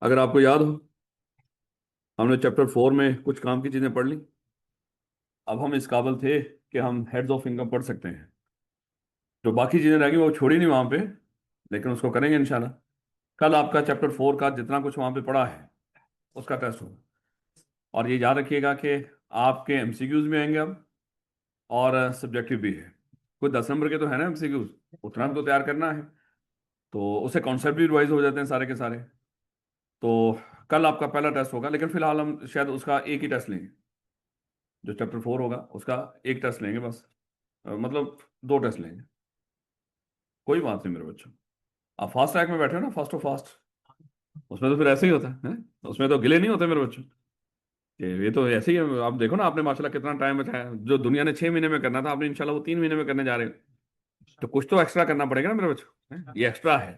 अगर आपको याद हो, हमने चैप्टर 4 में कुछ काम की चीजें पढ़ ली। अब हम इस काबिल थे कि हम हेड्स ऑफ इनकम पढ़ सकते हैं। जो बाकी चीजें रहेंगी वो छोड़ी नहीं वहां पे, लेकिन उसको करेंगे इंशाल्लाह। कल आपका चैप्टर 4 का जितना कुछ वहां पे पढ़ा है उसका टेस्ट होगा। और ये याद रखिएगा कि आपके एमसीक्यूज भी आएंगे अब, और सब्जेक्टिव भी है। कोई 10 नंबर के तो है ना एमसीक्यूज, उतना भी तो तैयार करना है। तो उससे कॉन्सेप्ट भी रिवाइज हो जाते हैं सारे के सारे। तो कल आपका पहला टेस्ट होगा, लेकिन फिलहाल हम शायद उसका एक ही टेस्ट लेंगे। जो चैप्टर 4 होगा उसका एक टेस्ट लेंगे बस। मतलब दो टेस्ट लेंगे। कोई बात नहीं मेरे बच्चों। आप फास्ट ट्रैक में बैठे हो ना, फास्ट टू फास्ट। उसमें तो फिर ऐसे ही होता है, हैं? उसमें तो गिले नहीं होते मेरे बच्चों। ये तो ऐसे ही है। आप देखो ना, आपने माशाल्लाह कितना टाइम बचाया। जो दुनिया ने 6 महीने में करना था, आपने इंशाल्लाह वो 3 महीने में करने जा रहे हो। तो कुछ तो एक्स्ट्रा करना पड़ेगा ना मेरे बच्चों, हैं? ये एक्स्ट्रा है।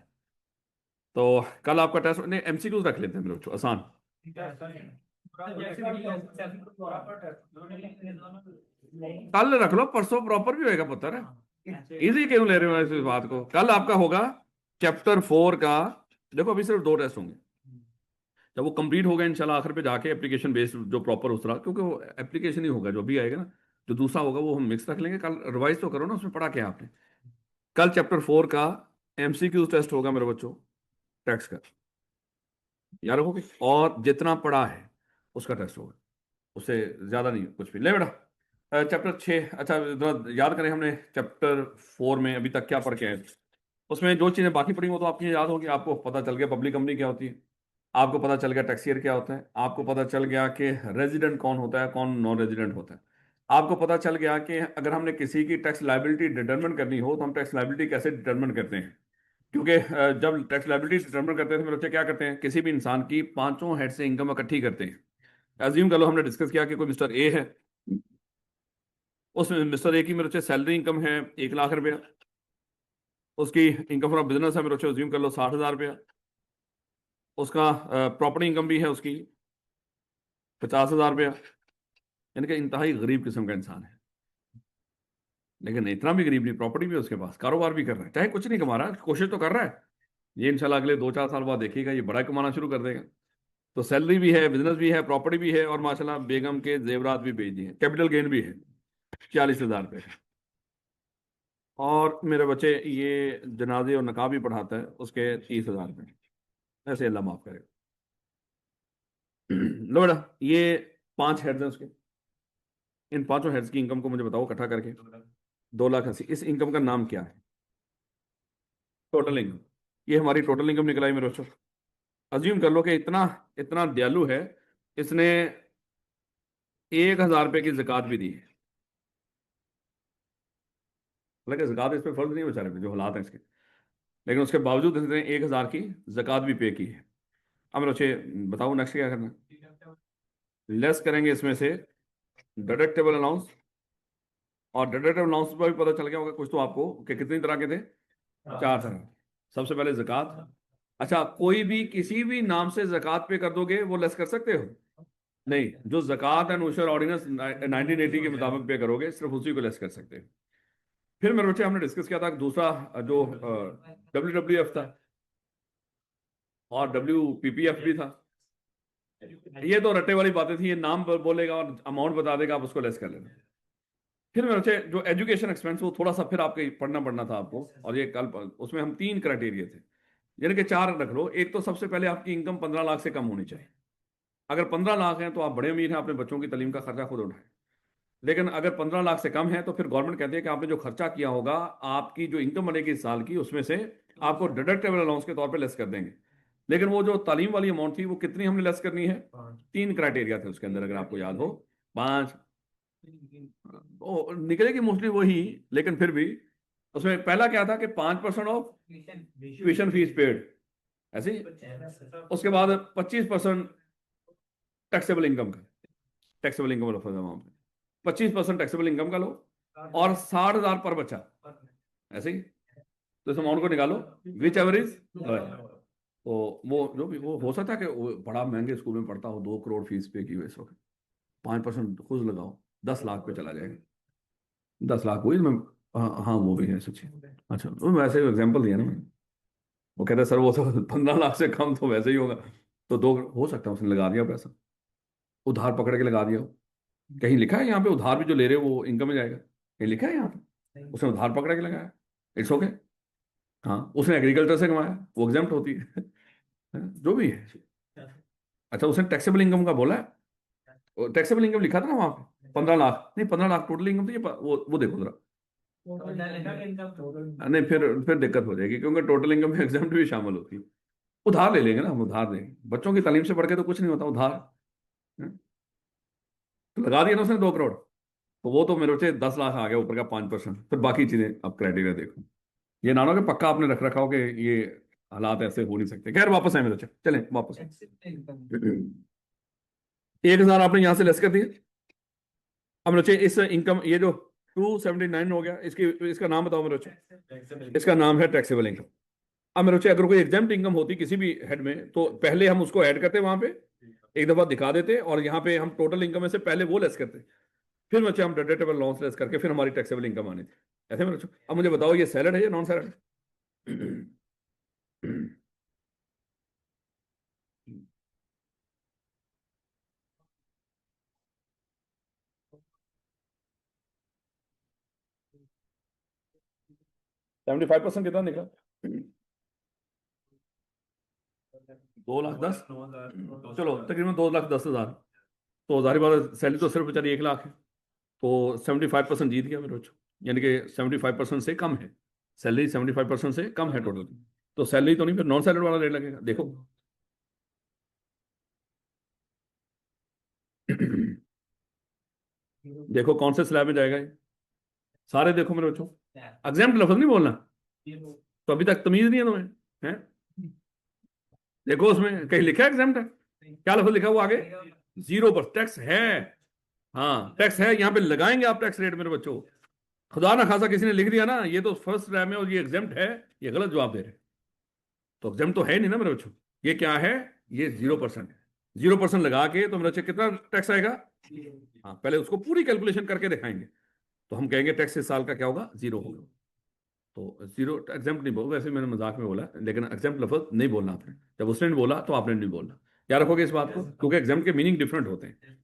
तो कल आपका टेस्ट नहीं, एमसीक्यूज रख लेते हैं मेरे बच्चों, आसान। कल रख लो, परसों प्रॉपर भी होएगा पुत्र है। इजी क्यों ले रहे हो इस बात को? कल आपका होगा चैप्टर 4 का। देखो अभी सिर्फ दो टेस्ट होंगे। जब वो कंप्लीट होगा इंशाल्लाह आखिर पे जाके एप्लीकेशन बेस्ड जो प्रॉपर उस तरह, क्योंकि वो एप्लीकेशन ही होगा जो भी आएगा ना। जो दूसरा होगा वो हम मिक्स रख लेंगे। कल रिवाइज तो करो ना, उसमें पढ़ा क्या आपने। कल चैप्टर 4 का एमसीक्यू टेस्ट होगा मेरे बच्चों, टैक्स का। याद रखोगे? और जितना पढ़ा है उसका टेस्ट होगा। उससे ज्यादा नहीं कुछ भी। ले बेटा, चैप्टर 6। अच्छा जरा याद करें, हमने चैप्टर 4 में अभी तक क्या पढ़ के आए थे। उसमें जो चीजें बाकी पढ़ी वो तो आपकी याद होगी। आपको पता चल गया पब्लिक कंपनी क्या होती है, आपको पता चल गया टैक्सियर क्या होता है, आपको पता चल गया कि रेजिडेंट कौन होता है, कौन नॉन रेजिडेंट होता है। आपको पता चल गया कि अगर हमने किसी की टैक्स लायबिलिटी डिटरमिन करनी हो तो हम टैक्स लायबिलिटी कैसे डिटरमिन करते हैं। क्योंकि जब टैक्स लायबिलिटी डिटरमिन करते थे मेरे बच्चे, क्या करते हैं, किसी भी इंसान की पांचों हेड से इनकम इकट्ठी करते हैं। एज्यूम कर लो हमने डिस्कस किया कि कोई मिस्टर ए है। उस मिस्टर ए की मेरे बच्चे सैलरी इनकम है 1 लाख रुपया। उसकी इनकम फ्रॉम बिजनेस है मेरे बच्चे, एज्यूम कर लो 60,000 रुपया। उसका प्रॉपर्टी इनकम भी है उसकी 50,000 रुपया। यानी कि इंतहाई गरीब किस्म का इंसान है। लेकिन इतना भी गरीब नहीं, प्रॉपर्टी भी है उसके पास, कारोबार भी कर रहा है, चाहे कुछ नहीं कमा रहा है, कोशिश तो कर रहा है। ये इंशाल्लाह अगले 2-4 साल बाद देखिएगा ये बड़ा कमाना शुरू कर देगा। तो सैलरी भी है, बिजनेस भी है, प्रॉपर्टी भी है, और माशाल्लाह बेगम के जेवरात भी बेच दिए, कैपिटल गेन भी है 40,000 रुपये। और मेरे बच्चे ये जनाजे और नकाब भी पढ़ाता है, उसके 30,000 रुपये। ऐसे अल्लाह माफ करे। लो बेटा, ये 5 हेड्स हैं उसके। इन पांचों हेड्स की इनकम को मुझे बताओ इकट्ठा करके। 2,80,000। इस इनकम का नाम क्या है? Total income. ये हमारी टोटल इनकम निकल आई मेरे बच्चों। अज्यूम कर लो कि इतना इतना दयालु है, इसने 1,000 रुपये की जक़ात भी दी है। हालांकि जक़ात इस पर फर्ज नहीं है बेचारे पे, जो हालात हैं इसके। लेकिन उसके बावजूद इसने 1,000 की जक़ात भी पे की है। अब मेरे बच्चे बताओ नेक्स्ट क्या करना है। लेस करेंगे इसमें से डिडक्टेबल अलाउंस। और डिडक्टेबल अलाउंस पर भी पता चल गया होगा कुछ तो आपको कि कितनी तरह के थे। 4 तरह। सबसे पहले जक़ात। अच्छा, कोई भी किसी भी नाम से जक़ात पे कर दोगे वो लेस कर सकते हो? नहीं, जो जक़ात एंड उशर ऑर्डिनेंस 1980 के मुताबिक पे करोगे सिर्फ उसी को लेस कर सकते हैं। फिर मेरे बच्चे हमने डिस्कस किया था दूसरा, जो WWF था और WPPF भी था। ये तो रट्टे वाली बातें थी, ये नाम बोलेगा और अमाउंट बता देगा, आप उसको लेस कर लेना। फिर मेरे बच्चे जो एजुकेशन एक्सपेंस, वो थोड़ा सा फिर आपके पढ़ना था आपको। और ये कल उसमें हम 3 क्राइटेरिया थे, यानी कि 4 रख लो। एक तो सबसे पहले आपकी इनकम 15 लाख से कम होनी चाहिए। अगर 15 लाख है तो आप बड़े अमीर हैं, अपने बच्चों की तालीम का खर्चा खुद उठाएं। लेकिन अगर 15 लाख से कम है तो फिर गवर्नमेंट कहती है कि आपने जो खर्चा किया होगा, आपकी जो इनकम बनेगी इस साल की, उसमें से आपको डिडक्टेबल अलाउंस के तौर पे लेस कर देंगे। लेकिन वो जो तालीम वाली अमाउंट थी वो कितनी हमने लेस करनी है? 3 क्राइटेरिया थे उसके अंदर, अगर आपको याद हो। 5। निकलेगी मोस्टली वही, लेकिन फिर भी उसमें पहला क्या था कि 5% ऑफ ट्यूशन फीस पेड, ऐसे ही। उसके बाद 25% टैक्सेबल इनकम का, टैक्सेबल इनकम लफज अमाउंट 25% टैक्सेबल इनकम का लो। और 60,000 पर बच्चा, ऐसे ही। तो इस अमाउंट को निकालो, विच एवर इज। तो वो जो भी वो हो सकता है कि वो बड़ा महंगे स्कूल में पढ़ता हो, 2 करोड़ फीस पे की हुई इस वक्त। 5% खुद लगाओ, 10 लाख पे चला जाएगा। 10 लाख हुई मैं। हाँ हाँ, वो भी है सच्ची। अच्छा, वो वैसे एग्जाम्पल दिया ना मैंने। वो कहता है सर वो तो 15 लाख से कम तो वैसे ही होगा। तो दो हो सकता है उसने लगा दिया पैसा, उधार पकड़ के लगा दिया हो। कहीं लिखा है यहाँ पे उधार भी जो ले रहे हो वो इनकम में जाएगा? कहीं लिखा है यहाँ पे? उसने उधार पकड़ के लगाया, इट्स ओके। हाँ, उसने एग्रीकल्चर से कमाया, वो एग्जाम्प्ट होती है। जो भी है। अच्छा, उसने टैक्सेबल इनकम का बोला है, टैक्सेबल इनकम लिखा था ना वहां पे, 15 लाख नहीं, 15 लाख टोटल इनकम थी ये वो देखो जरा। नहीं, फिर दिक्कत हो जाएगी, क्योंकि टोटल इनकम में एग्जाम्प्ट भी शामिल होती है। उधार ले लेंगे ना हम, उधार देंगे, बच्चों की तालीम से बढ़ के तो कुछ नहीं होता उधार। हैं? तो लगा दिया ना उसने 2 करोड़, तो वो तो मेरे बच्चे 10 लाख आ गया ऊपर का 5%, फिर बाकी चीजें अब क्राइटेरिया देखो। ये ना हो कि पक्का आपने रख रखा हो कि ये हालात ऐसे हो नहीं सकते। खैर वापस आए मेरे बच्चे, चलें वापस। 1,000 आपने यहां से लेस कर दिया। अब मेरे बच्चे इस इनकम, ये जो 279 हो गया, इसकी इसका नाम बताओ मेरे बच्चे। इसका नाम है टैक्सेबल इनकम। अब मेरे बच्चे अगर कोई एग्जाम्प्ट इनकम होती किसी भी हेड में, तो पहले हम उसको ऐड करते वहां पे, एक दफा दिखा देते, और यहाँ पे हम टोटल इनकम में से पहले वो लेस करते, फिर बच्चे हम डिडक्टेबल लॉस लेस करके फिर हमारी टैक्सेबल इनकम आनी थी। ऐसे मेरे बच्चों, अब मुझे बताओ ये सैलड है या नॉन सैलड? 75% कितना निकला? 2 लाख 10, चलो तकरीबन 2 लाख 10 हजार। तो जाहिर बात है सैलरी तो सिर्फ बेचारी 1 लाख है, तो 75% जीत गया मेरे बच्चों। यानी कि 75% से कम है सैलरी, 75% से कम है टोटल। तो सैलरी तो नहीं, फिर नॉन सैलरी वाला रेट लगेगा, देखो। देखो कौन से स्लैब में जाएगा ये, सारे देखो मेरे बच्चों। एग्जाम्प्ट लफ्ज नहीं बोलना, तो अभी तक तमीज नहीं है तुम्हें, हैं? देखो उसमें कहीं लिखा है एग्जाम्प्ट है? क्या लफ्ज लिखा हुआ आगे? 0 पर टैक्स है। हाँ टैक्स है, यहाँ पे लगाएंगे आप टैक्स रेट मेरे बच्चों। खुदा ना खासा किसी ने लिख दिया ना ये तो फर्स्ट रैम है और ये एग्जाम्प्ट है, ये गलत जवाब दे रहे हैं। तो एग्जाम्प्ट तो है नहीं ना मेरे बच्चों। ये क्या है? ये 0% है। 0% लगा के तो मेरे बच्चे कितना टैक्स आएगा? हाँ, पहले उसको पूरी कैलकुलेशन करके दिखाएंगे, तो हम कहेंगे टैक्स इस साल का क्या होगा? 0 होगा। तो 0 एग्जाम्प्ट नहीं बोल, वैसे मैंने मजाक में बोला, लेकिन एग्जाम्प्ट लफ्ज नहीं बोलना आपने। जब उसने नहीं बोला तो आपने नहीं बोलना। क्या रखोगे इस बात को, क्योंकि एग्जाम्प्ट के मीनिंग डिफरेंट होते हैं।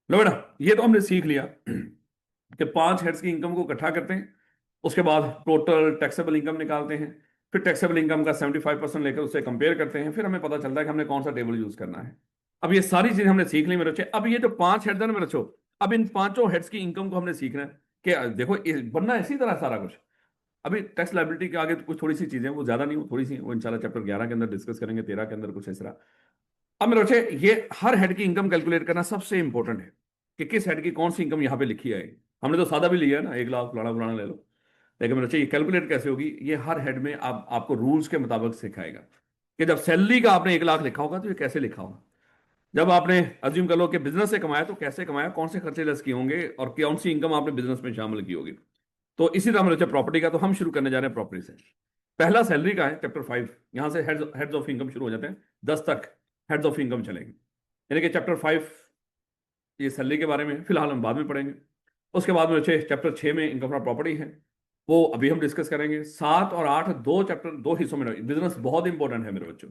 लो बेटा, ये तो हमने सीख लिया कि 5 हेड्स की इनकम को इकट्ठा करते हैं, उसके बाद टोटल टैक्सेबल इनकम निकालते हैं, फिर टैक्सेबल इनकम का 75% लेकर उससे कंपेयर करते हैं, फिर हमें पता चलता है कि हमने कौन सा टेबल यूज करना है। अब ये सारी चीजें हमने सीख ली मेरे बच्चे। अब ये जो 5 हेड्स है ना मेरे बच्चों, अब इन 5 हेड्स की इनकम को हमने सीखना है कि देखो बनना इसी तरह सारा कुछ। अभी टैक्स लायबिलिटी के आगे तो कुछ थोड़ी सी चीजें, वो ज्यादा नहीं, वो थोड़ी सी, वो इंशाल्लाह चैप्टर 11 के अंदर डिस्कस करेंगे, 13 के अंदर कुछ इस तरह। अब मेरे बच्चे ये हर हेड की इनकम कैलकुलेट करना सबसे इंपॉर्टेंट है, कि किस हेड की कौन सी इनकम यहाँ पे लिखी है। हमने तो सादा भी लिया है ना, 1 लाख फलाना फलाना ले लो, लेकिन मेरे बच्चे ये कैलकुलेट कैसे होगी, ये हर हेड में आपको रूल्स के मुताबिक सिखाएगा। कि जब सैलरी का आपने 1 लाख लिखा होगा तो ये कैसे लिखा होगा, जब आपने अज्यूम कर लो कि बिजनेस से कमाया तो कैसे कमाया, कौन से खर्चे लेस किए होंगे, और कौन सी इनकम आपने बिजनेस में शामिल की होगी। तो इसी तरह मेरे बच्चे प्रॉपर्टी का, तो हम शुरू करने जा रहे हैं प्रॉपर्टी से। पहला सैलरी का है चैप्टर 5, यहां से हेड्स ऑफ इनकम शुरू हो जाते हैं, 10 तक हेड्स ऑफ इनकम चलेंगे। यानी कि चैप्टर 5 ये सैलरी के बारे में फिलहाल हम बाद में पढ़ेंगे। उसके बाद में चैप्टर 6 में इनकम फ्रॉम प्रॉपर्टी है, वो अभी हम डिस्कस करेंगे। 7 और 8 दो चैप्टर, दो हिस्सों में। बिजनेस बहुत इंपॉर्टेंट है मेरे बच्चों,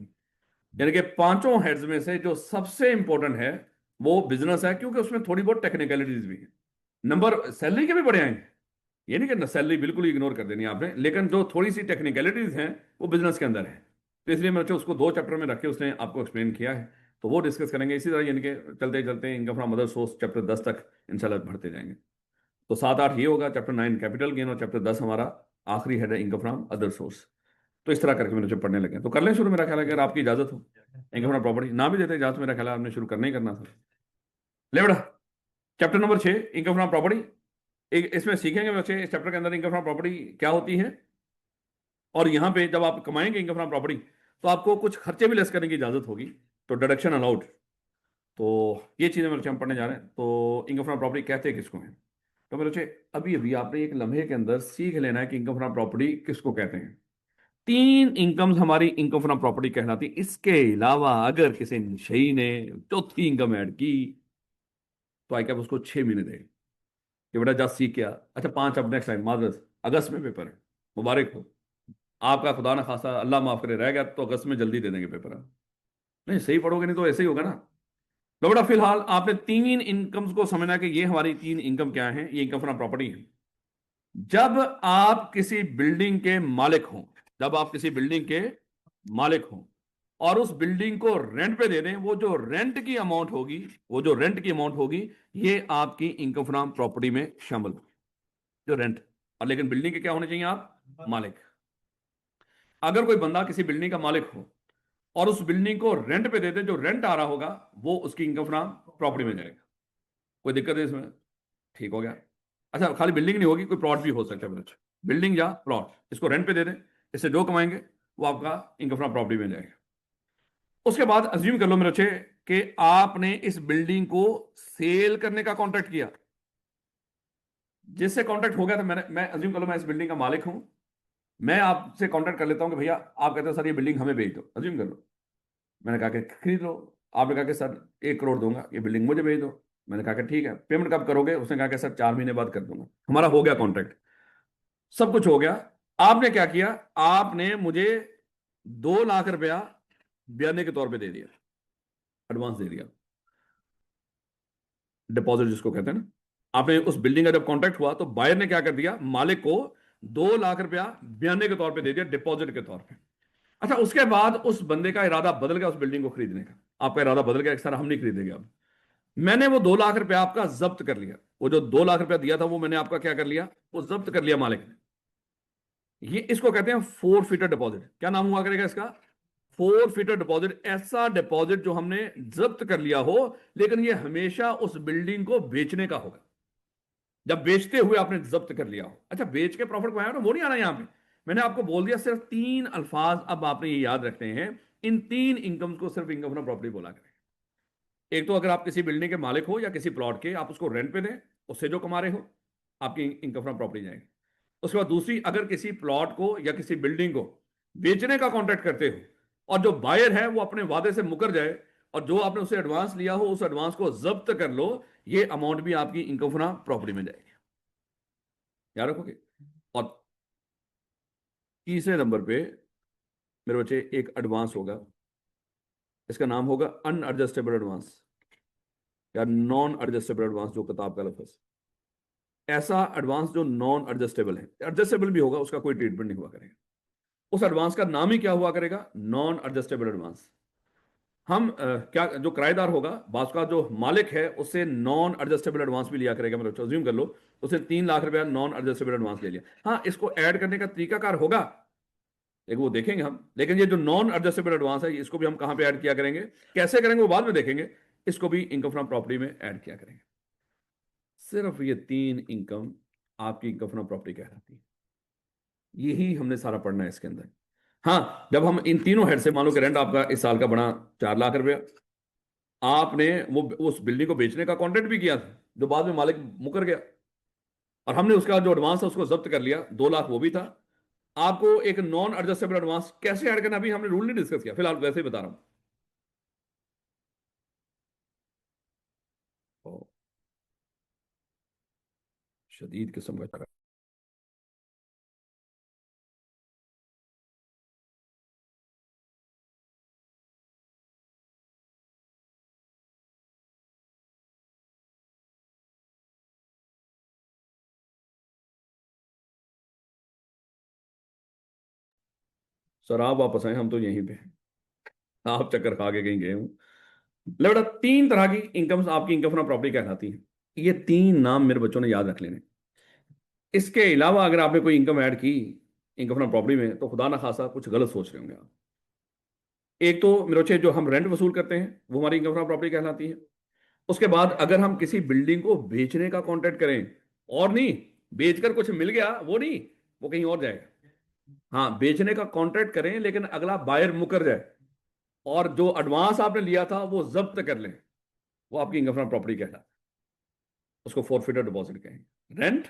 यानी कि 5 हेड्स में से जो सबसे इंपॉर्टेंट है वो बिजनेस है, क्योंकि उसमें थोड़ी बहुत टेक्निकलिटीज भी है। नंबर सैलरी के भी बड़े आएंगे, ये नहीं कि सैलरी बिल्कुल इग्नोर कर देनी है आपने, लेकिन जो थोड़ी सी टेक्निकलिटीज हैं वो बिजनेस के अंदर है। तो इसलिए मैं उसको 2 चैप्टर में रखे, उसने आपको एक्सप्लेन किया है, तो वो डिस्कस करेंगे। इसी तरह यानी कि चलते चलते income from other source chapter 10 तक इंशाल्लाह बढ़ते जाएंगे। तो 7 8 ये होगा, चैप्टर 9 कैपिटल गेन, और चैप्टर 10 हमारा आखिरी हेड है इनकम फ्रॉम अदर सोर्स। तो इस तरह करके मेरे जो पढ़ने लगे, तो कर लें शुरू, मेरा ख्याल है अगर आपकी इजाजत हो। इनकम फ्रॉम प्रॉपर्टी ना भी देते इजाजत, मेरा ख्याल है आपने शुरू करना ही करना था। ले बेटा, chapter number 6 income from property. इसमें सीखेंगे बच्चे इस चैप्टर के अंदर इनकम फ्रॉम प्रॉपर्टी क्या होती है, और यहाँ पे जब आप कमाएंगे इनकम फ्रॉम प्रॉपर्टी तो आपको कुछ खर्चे भी लेस करने की इजाजत होगी, तो डिडक्शन अलाउड। तो ये चीजें मेरे बच्चे हम पढ़ने जा रहे हैं। तो इनकम फ्रॉम प्रॉपर्टी कहते हैं किसको हैं, तो मेरे बच्चे अभी अभी आपने एक लम्हे के अंदर सीख लेना है कि इनकम फ्रॉम प्रॉपर्टी किसको कहते हैं। 3 इनकम्स हमारी इनकम फ्रॉम प्रॉपर्टी कहलाती। इसके अलावा अगर किसी शही ने चौथी इनकम ऐड की तो आई कैप उसको 6 महीने देगा कि बेटा जा सीख क्या। अच्छा 5, अब नेक्स्ट टाइम मादरस अगस्त में पेपर है, मुबारक हो आपका, खुदा ना खासा अल्लाह माफ करे रह गया तो अगस्त में जल्दी दे देंगे पेपर हम। नहीं सही पढ़ोगे नहीं तो ऐसे ही होगा ना। तो बेटा फिलहाल आपने तीन इनकम्स को समझना कि ये हमारी तीन इनकम क्या है, ये इनकम फ्रॉम प्रॉपर्टी है। जब आप किसी बिल्डिंग के मालिक हों, जब आप किसी बिल्डिंग के मालिक हों और उस बिल्डिंग को रेंट पे दे दें, वो जो रेंट की अमाउंट होगी, वो जो रेंट की अमाउंट होगी, ये आपकी इनकम फ्रॉम प्रॉपर्टी में शामिल होगी, जो रेंट। और लेकिन बिल्डिंग के क्या होने चाहिए आप, मालिक। अगर कोई बंदा किसी बिल्डिंग का मालिक हो और उस बिल्डिंग को रेंट पे दे दे, जो रेंट आ रहा होगा वो उसकी इनकम फ्रॉम प्रॉपर्टी में जाएगा। कोई दिक्कत है इसमें? ठीक हो गया। अच्छा, खाली बिल्डिंग नहीं होगी, कोई प्लॉट भी हो सकता है बच्चे, बिल्डिंग या प्लॉट, इसको रेंट पे दे दें, इससे जो कमाएंगे वो आपका इनकम फ्रॉम प्रॉपर्टी में जाएगा। उसके बाद अज्यूम कर लो मेरे बच्चे कि आपने इस बिल्डिंग को सेल करने का कॉन्ट्रैक्ट किया। जिससे कॉन्ट्रैक्ट हो गया, तो मैं अज्यूम कर लो मैं इस बिल्डिंग का मालिक हूं, मैं आपसे कॉन्ट्रैक्ट कर लेता हूं कि भैया, आप कहते हो सर ये बिल्डिंग हमें बेच दो, अज्यूम कर लो। मैंने कहा कि खरीद लो। आपने कहा कि सर 1 करोड़ दूंगा, ये बिल्डिंग मुझे भेज दो। मैंने कहा कि ठीक है, पेमेंट कब करोगे? उसने कहा कि सर 4 महीने बाद कर दूंगा। हमारा हो गया कॉन्ट्रैक्ट, सब कुछ हो गया। आपने क्या किया, आपने मुझे 2 लाख रुपया ब्याने के तौर पे दे दिया, एडवांस दे दिया, डिपॉजिट जिसको कहते हैं ना। आपने उस बिल्डिंग का जब कॉन्ट्रैक्ट हुआ तो बायर ने क्या कर दिया, मालिक को 2 लाख रुपया ब्याने के तौर पे दे दिया, डिपॉजिट के तौर पे। अच्छा, उसके बाद उस बंदे का इरादा बदल गया उस बिल्डिंग को खरीदने का। आपका इरादा बदल गया कि सर हम नहीं खरीदेंगे अब। मैंने वो 2 लाख रुपया आपका जब्त कर लिया। वो जो 2 लाख रुपया दिया था वो मैंने आपका क्या कर लिया, वो जब्त कर लिया मालिक ने। ये इसको कहते हैं फोर फीटर डिपॉजिट। क्या नाम हुआ करेगा इसका, फोर फीटर डिपॉजिट। ऐसा डिपॉजिट जो हमने जब्त कर लिया हो, लेकिन ये हमेशा उस बिल्डिंग को बेचने का होगा, जब बेचते हुए आपने जब्त कर लिया हो। अच्छा, बेच के प्रॉफिट कमाया ना, वो नहीं आना यहां पे। मैंने आपको बोल दिया सिर्फ तीन अल्फाज, अब आपने ये याद रखने हैं। इन तीन इनकम को सिर्फ इनकम फ्रॉम प्रॉपर्टी बोला करें। एक तो अगर आप किसी बिल्डिंग के मालिक हो या किसी प्लॉट के, आप उसको रेंट पे दें, उससे जो कमा रहे हो आपकी इनकम फ्रॉम प्रॉपर्टी जाएगी। उसके बाद दूसरी, अगर किसी प्लॉट को या किसी बिल्डिंग को बेचने का कॉन्ट्रैक्ट करते हो और जो बायर है वो अपने वादे से मुकर जाए और जो आपने उससे एडवांस लिया हो उस एडवांस को जब्त कर लो, ये अमाउंट भी आपकी इनकम फ्रॉम प्रॉपर्टी में जाएगी। याद रखोगे। और तीसरे नंबर पे मेरे बच्चे एक एडवांस होगा, इसका नाम होगा अनएडजस्टेबल एडवांस या नॉन एडजस्टेबल एडवांस, जो किताब का लफ्ज। ऐसा एडवांस जो नॉन एडजस्टेबल है, एडजस्टेबल भी होगा उसका कोई ट्रीटमेंट नहीं हुआ करेगा। उस एडवांस का नाम ही क्या हुआ करेगा, नॉन एडजस्टेबल एडवांस। हम क्या, जो किराएदार होगा बास का, जो मालिक है उससे नॉन एडजस्टेबल एडवांस भी लिया करेगा। मतलब अज्यूम कर लो उससे 3 लाख रुपया नॉन एडजस्टेबल एडवांस ले लिया। हाँ, इसको ऐड करने का तरीकाकार होगा, लेकिन वो देखेंगे हम। लेकिन ये जो नॉन एडजस्टेबल एडवांस है, इसको भी हम कहां पे ऐड किया करेंगे, कैसे करेंगे वो बाद में देखेंगे। इसको भी इनकम फ्रॉम प्रॉपर्टी में ऐड किया करेंगे। सिर्फ ये तीन इनकम आपकी इनकम फ्रॉम प्रॉपर्टी कहलाती है। यही हमने सारा पढ़ना है इसके अंदर। हाँ, जब हम इन तीनों हेड से, मान लो कि रेंट आपका इस साल का बना 4 लाख रुपया, आपने वो उस बिल्डिंग को बेचने का कॉन्ट्रैक्ट भी किया था जो बाद में मालिक मुकर गया, और हमने उसका जो एडवांस था उसको जब्त कर लिया, 2 लाख वो भी था। आपको एक नॉन एडजस्टेबल एडवांस कैसे ऐड करना, अभी हमने रूल नहीं डिस्कस किया, फिलहाल वैसे ही बता रहा हूं। शदीद किस्म का सर, आप वापस आए, हम तो यहीं पे हैं। आप चक्कर खा के कहीं गए हूं। ले बेटा, तीन तरह की इनकम आपकी इनकम फ्रॉम प्रॉपर्टी कहलाती है। ये तीन नाम मेरे बच्चों ने याद रख लेने। इसके अलावा अगर आपने कोई इनकम ऐड की इनकम फ्रॉम प्रॉपर्टी में, तो खुदा ना खासा कुछ गलत सोच रहे होंगे आप। एक तो मेरे बच्चे जो हम रेंट वसूल करते हैं वो हमारी इनकम फ्रॉम प्रॉपर्टी कहलाती है। उसके बाद अगर हम किसी बिल्डिंग को बेचने का कॉन्ट्रैक्ट करें, और नहीं बेचकर कुछ मिल गया, वो नहीं, वो कहीं और जाएगा। हाँ, बेचने का कॉन्ट्रैक्ट करें लेकिन अगला बायर मुकर जाए और जो एडवांस आपने लिया था वो जब्त कर लें, वो आपकी इनकम फ्रॉम प्रॉपर्टी कहलाता है। उसको फोरफिटर डिपॉजिट कहेंगे। रेंट,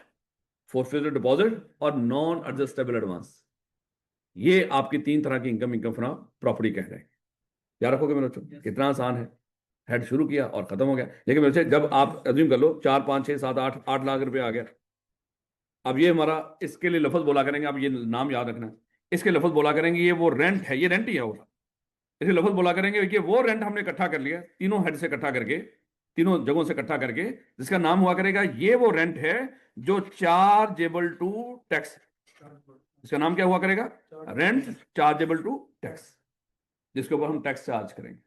फोरफिटर डिपॉजिट और नॉन एडजस्टेबल एडवांस, ये आपकी तीन तरह की इनकम इनकम फ्रॉम प्रॉपर्टी कह रहे हैं। याद रखोगे मेरे बच्चों, कितना आसान है। हेड शुरू किया और खत्म हो गया। लेकिन मेरे बच्चे, जब आप अज्यूम कर लो 4 5 6 7 8 8 लाख रुपए आ गया, अब ये हमारा, इसके लिए लफज बोला करेंगे, आप ये नाम याद रखना, इसके लफज बोला करेंगे, ये वो रेंट है, ये रेंट ही है वो। इसे लफ्ज बोला करेंगे कि वो रेंट हमने इकट्ठा कर लिया तीनों हेड से इकट्ठा करके, तीनों जगहों से इकट्ठा करके, जिसका नाम हुआ करेगा ये वो रेंट है जो चार्जेबल टू टैक्स। इसका नाम क्या हुआ करेगा? रेंट चार्जेबल टू टैक्स, जिसके ऊपर हम टैक्स चार्ज करेंगे।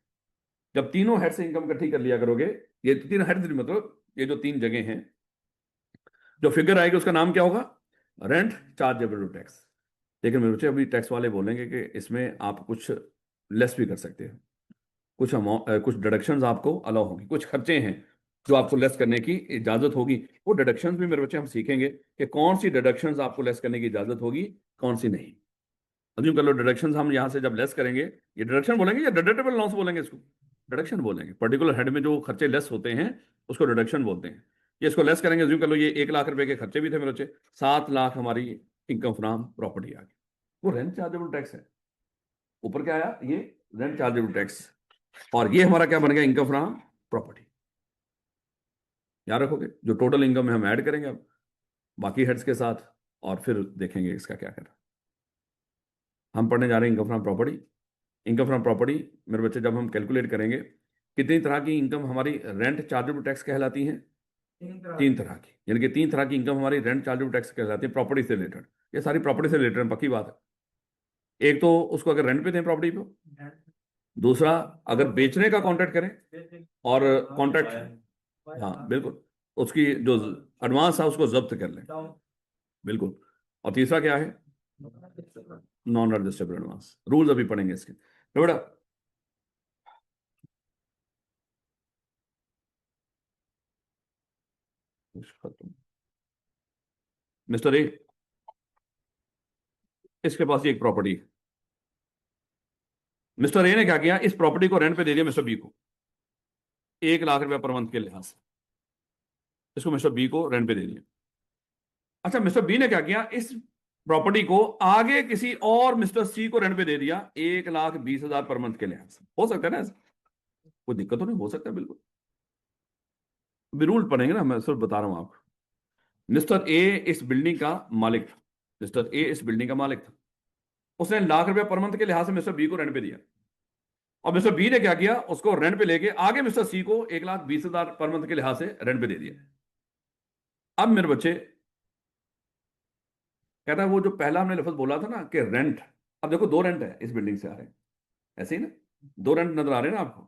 जब तीनों हेड से इनकम इकट्ठी कर लिया करोगे, ये तीन हेड मतलब ये जो तीन जगह हैं, जो फिगर आएगी उसका नाम क्या होगा? Rent chargeable to tax. लेकिन मेरे बच्चे अभी टैक्स वाले बोलेंगे कि इसमें आप कुछ लेस भी कर सकते हो, कुछ कुछ डिडक्शंस आपको अलाउ होंगी, कुछ खर्चे हैं जो आपको लेस करने की इजाजत होगी। वो डिडक्शंस भी मेरे बच्चे हम सीखेंगे कि कौन सी डिडक्शंस आपको लेस करने की इजाजत होगी, कौन सी नहीं। अज्यूम कर लो डिडक्शंस हम यहाँ से जब लेस करेंगे, ये डिडक्शन बोलेंगे या डिडक्टेबल लॉस बोलेंगे? इसको डिडक्शन बोलेंगे। पर्टिकुलर हेड में जो खर्चे लेस होते हैं उसको डिडक्शन बोलते हैं। ये इसको लेस करेंगे, अज्यूम कर लो ये 1 लाख रुपए के खर्चे भी थे मेरे बच्चे, 7 लाख हमारी इनकम फ्रॉम प्रॉपर्टी आ गई, वो रेंट चार्जेबल टैक्स है। ऊपर क्या आया? ये रेंट चार्जेबल टैक्स। और ये हमारा क्या बन गया? Income from property. याद रखोगे, जो टोटल इनकम है हम ऐड करेंगे अब बाकी हेड्स के साथ, और फिर देखेंगे इसका क्या करना। हम पढ़ने जा रहे हैं income from property. Income from property मेरे बच्चे जब हम कैलकुलेट करेंगे, कितनी तरह की इनकम हमारी रेंट चार्जेबल टैक्स कहलाती है? 3 तरह की, यानी कि 3 तरह की इनकम हमारी रेंट चार्जेबल टैक्स कहलाती है प्रॉपर्टी से रिलेटेड। ये सारी प्रॉपर्टी से रिलेटेड है, पक्की बात है। एक तो उसको अगर रेंट पे दें प्रॉपर्टी पे, दूसरा अगर बेचने का कॉन्ट्रैक्ट करें, और कॉन्ट्रैक्ट, हाँ बिल्कुल, उसकी जो एडवांस है उसको जब्त कर लें, बिल्कुल। और तीसरा क्या है? Non रजिस्टेबल advance. रूल्स अभी पढ़ेंगे इसके, तो बेटा मिस्टर ए, इसके पास ये एक प्रॉपर्टी है। मिस्टर ए ने क्या किया? इस प्रॉपर्टी को रेंट पे दे दिया मिस्टर बी को, 1 लाख रुपया पर मंथ के लिहाज से इसको मिस्टर बी को रेंट पे दे दिया। अच्छा, मिस्टर बी ने क्या किया? इस प्रॉपर्टी को आगे किसी और मिस्टर सी को रेंट पे दे दिया 1,20,000 पर मंथ के लिहाज से। हो सकता है ना ऐसा? कोई दिक्कत तो नहीं, हो सकता है बिल्कुल। अभी रूल पढ़ेंगे ना, मैं सिर्फ बता रहा हूं आपको। मिस्टर ए इस बिल्डिंग का मालिक था, मिस्टर ए इस बिल्डिंग का मालिक था। उसने 1 लाख रुपया पर मंथ के लिहाज से मिस्टर बी को रेंट पे दिया। और मिस्टर बी ने क्या किया? उसको रेंट पे लेके आगे मिस्टर सी को 1,20,000 पर मंथ के लिहाज से रेंट पे दे दिया। अब मेरे बच्चे कहता है वो जो पहला हमने लफ्ज बोला था ना कि रेंट, अब देखो 2 रेंट है इस बिल्डिंग से आ रहे हैं, ऐसे ही ना, 2 रेंट नजर आ रहे हैं ना आपको।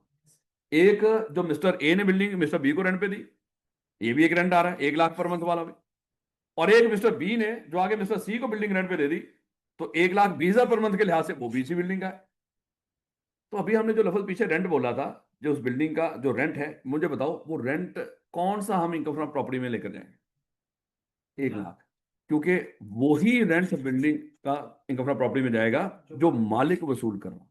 एक जो मिस्टर ए ने बिल्डिंग मिस्टर बी को रेंट पे दी, ये भी एक रेंट आ रहा है 1 लाख पर मंथ वाला भी। और एक मिस्टर बी ने जो आगे मिस्टर सी को बिल्डिंग रेंट पे दे दी, तो 1,20,000 पर मंथ के लिहाज से वो भी इसी बिल्डिंग का है। तो अभी हमने जो लफ्ज पीछे रेंट बोला था, जो उस बिल्डिंग का जो रेंट है, मुझे बताओ वो रेंट कौन सा हम इनकम फ्रॉम प्रॉपर्टी में लेकर जाएंगे? 1 लाख, क्योंकि वही रेंट बिल्डिंग का इनकम फ्रॉम प्रॉपर्टी में जाएगा जो मालिक वसूल कर रहा है।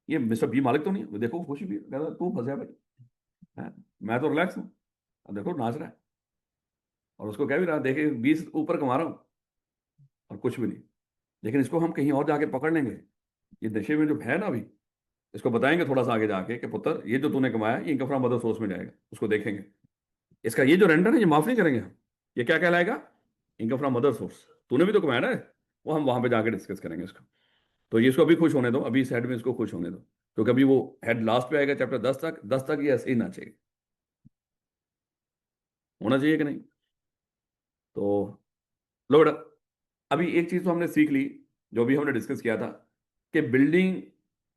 ये मिस्टर बी मालिक तो नहीं है, देखो खुशी भी कहता तू फंसा भाई है? मैं तो रिलैक्स हूँ, अब देखो नाच रहा है, और उसको कह भी रहा देखे 20 ऊपर कमा रहा हूँ और कुछ भी नहीं। लेकिन इसको हम कहीं और जाके पकड़ लेंगे, ये नशे में जो है ना अभी, इसको बताएंगे थोड़ा सा आगे जाके कि पुत्र ये जो तूने कमाया ये इनकम फ्रॉम अदर सोर्स में जाएगा, उसको देखेंगे। इसका ये जो रेंट है ना, ये माफ नहीं करेंगे हम, ये क्या कहलाएगा? Income from other source. तूने भी तो कमाया ना, वो हम वहां पे जाके डिस्कस करेंगे इसको। तो ये इसको अभी खुश होने दो, अभी इस हेड में इसको खुश होने दो, क्योंकि अभी वो हेड लास्ट पे आएगा चैप्टर 10 तक, 10 तक ये ऐसे ही ना चाहिए, होना चाहिए कि नहीं? तो लो बेटा, अभी एक चीज तो हमने सीख ली, जो भी हमने डिस्कस किया था, कि बिल्डिंग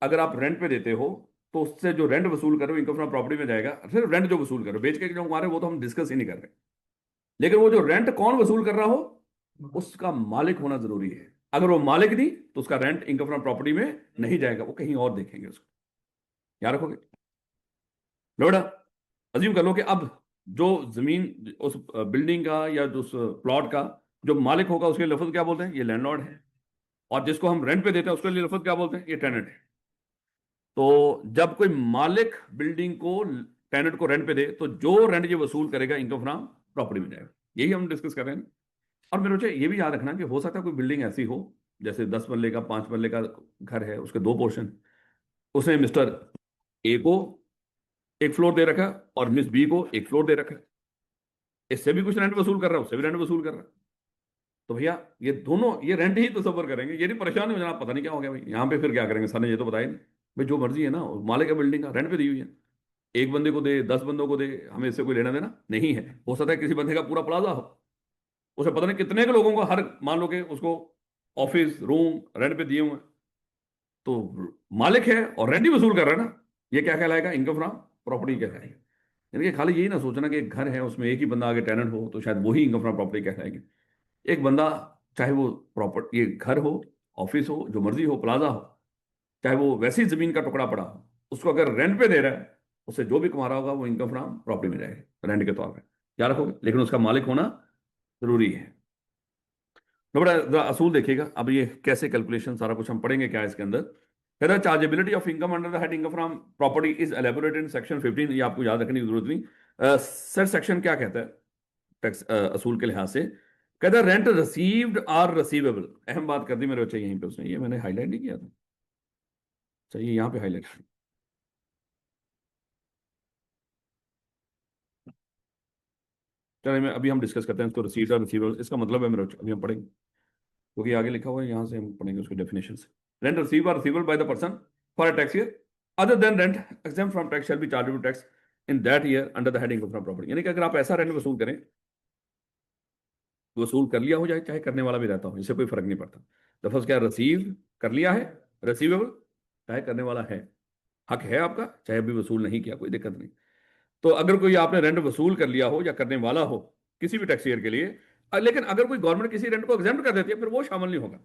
अगर आप रेंट पे देते हो तो उससे जो रेंट वसूल करो इनकम फ्रॉम प्रॉपर्टी में जाएगा। सिर्फ रेंट जो वसूल करो, बेच के जो कमा रहे हो वो तो हम डिस्कस ही नहीं कर रहे, लेकिन वो जो रेंट कौन वसूल कर रहा हो उसका मालिक होना जरूरी है। अगर वो मालिक नहीं तो उसका रेंट इनकम फ्रॉम प्रॉपर्टी में नहीं जाएगा, वो कहीं और देखेंगे उसको। याद रखोगे? लो बेटा, अज्यूम कर लो कि अब जो जमीन उस बिल्डिंग का या उस प्लॉट का जो मालिक होगा उसके लिए लफ्ज क्या बोलते हैं? ये लैंडलॉर्ड है। और जिसको हम रेंट पे देते हैं उसके लिए लफ्ज क्या बोलते हैं? ये टेनेंट है। तो जब कोई मालिक बिल्डिंग को टेनेंट को रेंट पे दे तो जो रेंट ये वसूल करेगा इनकम फ्रॉम प्रॉपर्टी में जाएगा। यही हम डिस्कस कर रहे हैं। और मेरे बच्चे ये भी याद रखना कि हो सकता है कोई बिल्डिंग ऐसी हो, जैसे 10 मरले का 5 मरले का घर है, उसके 2 पोर्शन, उसने मिस्टर ए को एक फ्लोर दे रखा और मिस बी को एक फ्लोर दे रखा है। इससे भी कुछ रेंट वसूल कर रहा है, उससे भी रेंट वसूल कर रहा है। तो भैया ये दोनों ये रेंट ही तस्वर करेंगे, ये नहीं परेशान हो जाना पता नहीं क्या हो गया भाई यहाँ पे, फिर क्या करेंगे, सर ने ये तो बताया नहीं। भाई जो मर्जी है ना, मालिक है बिल्डिंग का, रेंट पे दी हुई है। एक बंदे को दे, 10 बंदों को दे, हमें इससे कोई लेना देना नहीं है। हो सकता है किसी बंदे का पूरा प्लाजा हो, उसे पता नहीं कितने के लोगों को, हर मान लो कि उसको ऑफिस रूम रेंट पे दिए हुए हैं, तो मालिक है और रेंट ही वसूल कर रहा है ना, ये क्या कहलाएगा? इनकम फ्रॉम प्रॉपर्टी कहलाएगा। यानी कि खाली यही ना सोचना कि एक घर है उसमें एक ही बंदा आगे टेनेंट हो तो शायद वही इनकम फ्रॉम प्रॉपर्टी कहलाएगी। एक बंदा, चाहे वो प्रॉपर्टी, ये घर हो, ऑफिस हो, जो मर्जी हो, प्लाजा हो, चाहे वो वैसी जमीन का टुकड़ा पड़ा हो, उसको अगर रेंट पे दे रहा है, उससे जो भी कमा रहा होगा वो इनकम फ्रॉम प्रॉपर्टी में जाएगा रेंट के तौर पे। क्या रखोगे? लेकिन उसका मालिक होना जरूरी है। तो बड़ा जरा असूल देखिएगा, अब ये कैसे कैलकुलेशन सारा कुछ हम पढ़ेंगे क्या इसके अंदर। कहता है chargeability of income under the head income from property is elaborated in section 15। ये आपको याद रखने की जरूरत नहीं। सर सेक्शन क्या कहता है टैक्स असूल के लिहाज से? कहता है रेंट रिसीव्ड आर रिसीवेबल। अहम बात कर दी मेरे बच्चे यहीं पे, उसने ये मैंने हाईलाइट नहीं किया था, चाहिए यहाँ पे हाईलाइट। चलिए मैं अभी हम डिस्कस करते हैं इसको, रिसीव्ड और रिसीवेबल इसका मतलब है मेरे बच्चे, अभी हम पढ़ेंगे क्योंकि आगे लिखा हुआ है, यहाँ से हम पढ़ेंगे उसकी डेफिनेशन से। Rent receive or receivable by the person for a tax year other than rent exempt from tax shall be chargeable tax in that year under the head income from property. यानी कि अगर आप ऐसा rent वसूल करें, वसूल कर लिया हो जाए, चाहे करने वाला भी रहता हो, इससे कोई फर्क नहीं पड़ता। लफ्ज क्या? रिसीव कर लिया है, रिसीवेबल, चाहे करने वाला है, हक है आपका, चाहे अभी वसूल नहीं किया, कोई दिक्कत नहीं। तो अगर कोई आपने रेंट वसूल कर लिया हो या करने वाला हो किसी भी टैक्स ईयर के लिए, लेकिन अगर कोई गवर्नमेंट किसी रेंट को एग्जेम्प्ट कर देती है, फिर वो शामिल नहीं होगा।